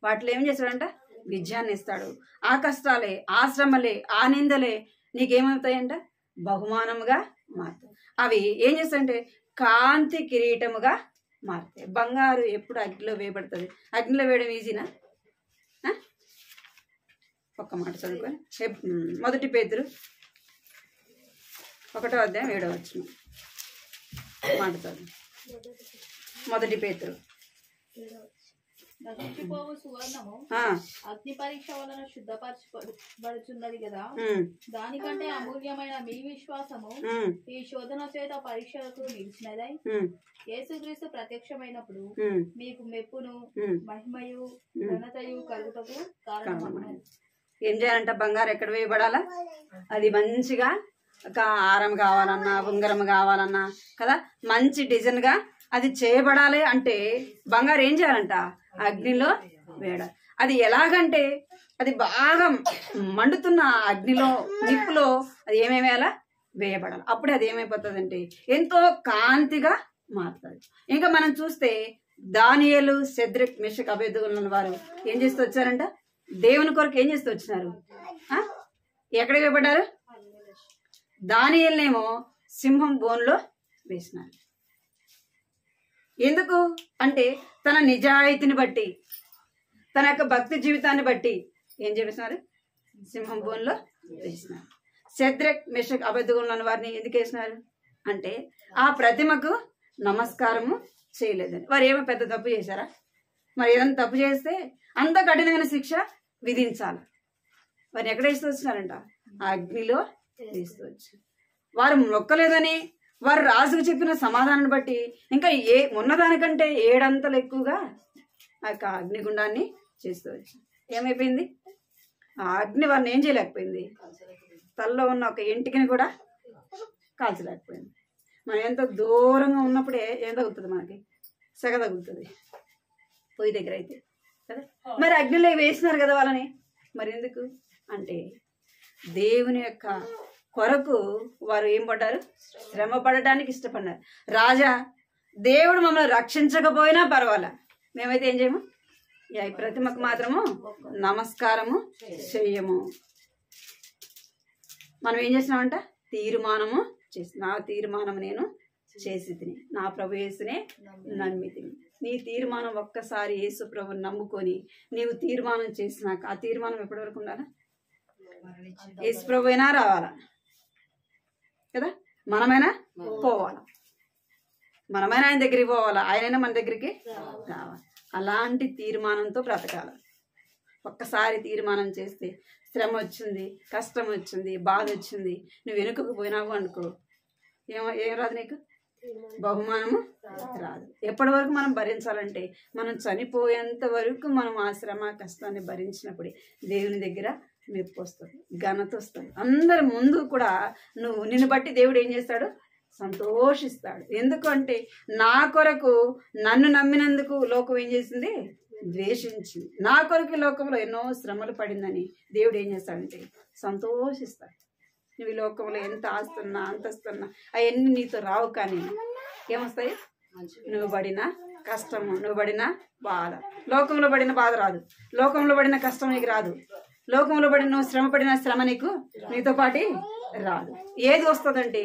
వాటిలో ఏం చేస్తాడంట? విజయాన్ని ఇస్తాడు. ఆ కష్టాలే, ఆ శ్రమలే, ఆ నిందలే నీకేమవుతాయంట? బహుమానముగా మారుతాయి. అవి ఏం చేస్తాయంటే కాంతి కిరీటముగా మారుతాయి. బంగారు ఎప్పుడు అగ్నిలో వేయబడుతుంది. అగ్నిలో వేయడం ఈజీనా? ఒక్క మాట చదువుకొని 1 పేతురు 1:7 మాట చదువు. 1 పేతురు. నశించిపోవు సువర్ణము అగ్ని పరీక్ష వలన శుద్ధపరచబడుచున్నది కదా, దానికంటే అమూల్యమైన మీ విశ్వాసము ఈ శోధన చేత పరీక్షలకు నిలిచినదై యేసుక్రీస్తు ప్రత్యక్షమైనప్పుడు మీకు మెప్పును, మహిమయు, ఘనతయు కలుగుటకు కారణమన్నది. ఏం చేయాలంట? బంగారం ఎక్కడ వేయబడాలా? అది మంచిగా హారం కావాలన్నా, ఉంగరం కావాలన్నా కదా, మంచి డిజైన్ గా అది చేయబడాలి అంటే బంగారం ఏం చేయాలంట? అగ్నిలో వేయాలి. అది ఎలాగంటే అది బాగా మండుతున్న అగ్నిలో, నిప్పులో అది ఏమేమి వేయాలా? వేయబడాలి. అప్పుడే అది ఏమైపోతుంది అంటే ఎంతో కాంతిగా మారుతుంది. ఇంకా మనం చూస్తే దానియేలు, షద్రక్, మెషక్, అబేద్నెగో వారు ఏం చేస్తూ వచ్చారంట? దేవుని కొరకు ఏం చేస్తూ వచ్చినారు? ఎక్కడ వేయబడ్డారు? దానియేలునేమో సింహం బోన్లో వేసినారు. ఎందుకు అంటే తన నిజాయితీని బట్టి, తన యొక్క భక్తి జీవితాన్ని బట్టి ఏం చేసినారు? సింహం బోన్లో వేసినారు. షద్రక్, మెషక్, అబేద్నెగో వారిని ఎందుకు వేసినారు అంటే ఆ ప్రతిమకు నమస్కారము చేయలేదని. వారు ఏమో పెద్ద తప్పు చేశారా? మరి ఏదైనా తప్పు చేస్తే అంత కఠినమైన శిక్ష విధించాలి. వారిని ఎక్కడ వేస్తూ వచ్చినారంట? ఆ అగ్నిలో వేస్తూ వచ్చారు. వారు మొక్కలేదని వారు రాజుకు చెప్పిన సమాధానాన్ని బట్టి ఇంకా ఉన్నదానికంటే 7 అంతలు ఎక్కువగా ఆ యొక్క అగ్నిగుండాన్ని చేస్తూ వచ్చారు. ఏమైపోయింది? ఆ అగ్ని వారిని ఏం చేయలేకపోయింది? తల్లో ఉన్న ఒక ఎంటికని కూడా కాల్చలేకపోయింది. మనం ఎంతో దూరంగా ఉన్నప్పుడే ఏం తగ్గుతుంది? మనకి సెగ తగ్గుతుంది పొయ్యి దగ్గర అయితే కదా. మరి అగ్నిలో వేసినారు కదా వాళ్ళని. మరి ఎందుకు అంటే దేవుని యొక్క కొరకు వారు ఏం పడ్డారు? శ్రమ పడటానికి ఇష్టపడ్డారు. రాజా, దేవుడు మమ్మల్ని రక్షించకపోయినా పర్వాలా, మేమైతే ఏం చేయము? ఈ ప్రతిమకు మాత్రము నమస్కారము చెయ్యము. మనం ఏం చేసినామంట? తీర్మానము చేసి, నా తీర్మానం నేను చేసి తిని, నా ప్రభు యేసునే నమ్మి తిని. నీ తీర్మానం ఒక్కసారి యేసు ప్రభుని నమ్ముకొని నీవు తీర్మానం చేసినాక ఆ తీర్మానం ఎప్పటి వరకు ఉండాలా? యేసు ప్రభు అయినా రావాలా కదా, మనమైనా పోవాలా, మనమైనా ఆయన దగ్గరికి పోవాలా, ఆయనైనా మన దగ్గరికి రావాలి. అలాంటి తీర్మానంతో బ్రతకాలి. ఒక్కసారి తీర్మానం చేస్తే శ్రమ వచ్చింది, కష్టం వచ్చింది, బాధ వచ్చింది, నువ్వు వెనుకకు పోయినావు అనుకో, ఏం రాదు నీకు? బహుమానము రాదు. ఎప్పటి వరకు మనం భరించాలంటే మనం చనిపోయేంత వరకు మనం ఆ శ్రమ కష్టాన్ని భరించినప్పుడు దేవుని దగ్గర మెప్పు వస్తుంది, ఘనత వస్తుంది. అందరి ముందు కూడా నిన్ను బట్టి దేవుడు ఏం చేస్తాడు? సంతోషిస్తాడు. ఎందుకంటే నా కొరకు నన్ను నమ్మినందుకు లోకం ఏం చేసింది? ద్వేషించింది. నా కొరకు లోకంలో ఎన్నో శ్రమలు పడిందని దేవుడు ఏం చేస్తాడంటే సంతోషిస్తాడు. నువ్వు ఈ లోకంలో ఎంత ఆస్తున్నా అంతస్తున్నా అవన్నీ నీతో రావు, కానీ ఏమొస్తాయి? నువ్వు పడిన కష్టము, నువ్వు పడిన బాధ. లోకంలో పడిన బాధ రాదు, లోకంలో పడిన కష్టం నీకు రాదు, లోకంలో పడిన నువ్వు శ్రమ పడిన శ్రమ నీతో పాటు రాదు. ఏది వస్తుందంటే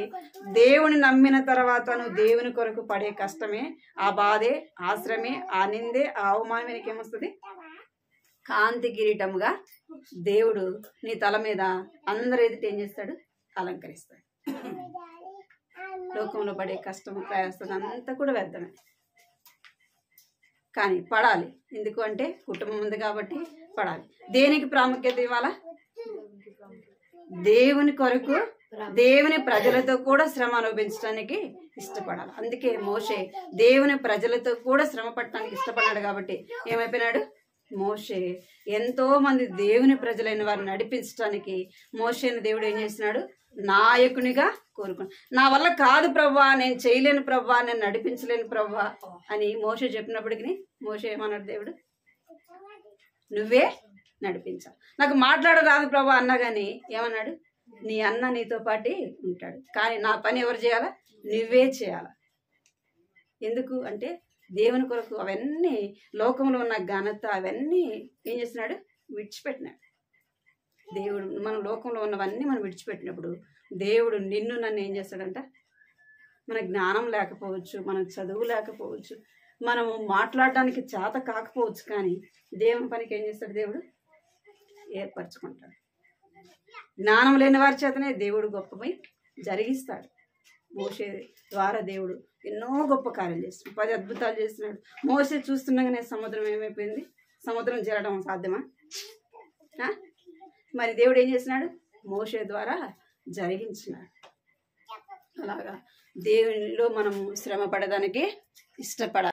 దేవుని నమ్మిన తర్వాత నువ్వు దేవుని కొరకు పడే కష్టమే, ఆ బాధే, ఆ శ్రమే, ఆ నిందే, ఆ అవమానమే నీకేమొస్తుంది? కాంతి కిరీటముగా దేవుడు నీ తల మీద అందరూ ఎదుటి ఏం చేస్తాడు? అలంకరిస్తాడు. లోకంలో పడే కష్టము ప్రయాసం అంతా కూడా వ్యర్థమే, కానీ పడాలి. ఎందుకు అంటే కుటుంబం ఉంది కాబట్టి పడాలి. దేనికి ప్రాముఖ్యత ఇవ్వాలా? దేవుని కొరకు, దేవుని ప్రజలతో కూడా శ్రమ అనుభవించడానికి ఇష్టపడాలి. అందుకే మోషే దేవుని ప్రజలతో కూడా శ్రమ పడటానికి ఇష్టపడ్డాడు. కాబట్టి ఏమైపోయినాడు? మోషే ఎంతో మంది దేవుని ప్రజలైన వారిని నడిపించడానికి మోషేని దేవుడు ఏం చేసినాడు? నాయకునిగా కోరుకున్నాడు. నా వల్ల కాదు ప్రభువా, నేను చేయలేను ప్రభువా, నేను నడిపించలేను ప్రభువా అని మోషే చెప్పినప్పటికీ మోషే ఏమన్నాడు? దేవుడు నువ్వే నడిపించాలి. నాకు మాట్లాడరాదు ప్రభువా అన్నా కానీ ఏమన్నాడు? నీ అన్న నీతో పాటు ఉంటాడు, కానీ నా పని ఎవరు చేయాలా? నువ్వే చేయాల. ఎందుకు అంటే దేవుని కొరకు అవన్నీ లోకంలో ఉన్న ఘనత అవన్నీ ఏం చేస్తున్నాడు? విడిచిపెట్టినాడు. దేవుడు మన లోకంలో ఉన్నవన్నీ మనం విడిచిపెట్టినప్పుడు దేవుడు నిన్ను నన్ను ఏం చేస్తాడంట? మన జ్ఞానం లేకపోవచ్చు, మన చదువు లేకపోవచ్చు, మనము మాట్లాడడానికి చేత కాకపోవచ్చు, కానీ దేవుని పనికి ఏం చేస్తాడు? దేవుడు ఏర్పరచుకుంటాడు. జ్ఞానం లేని వారి చేతనే దేవుడు గొప్పపై జరిగిస్తాడు. మోషే ద్వారా దేవుడు ఎన్నో గొప్ప కార్యాలు చేస్తున్నాడు, 10 అద్భుతాలు చేస్తున్నాడు. మోషే చూస్తుండగానే సముద్రం ఏమైపోయింది? సముద్రం చేరడం సాధ్యమా? మరి దేవుడు ఏం చేసినాడు? మోషే ద్వారా జరిగించినాడు. అలాగా దేవునిలో మనము శ్రమ పడడానికి ఇష్టపడాలి.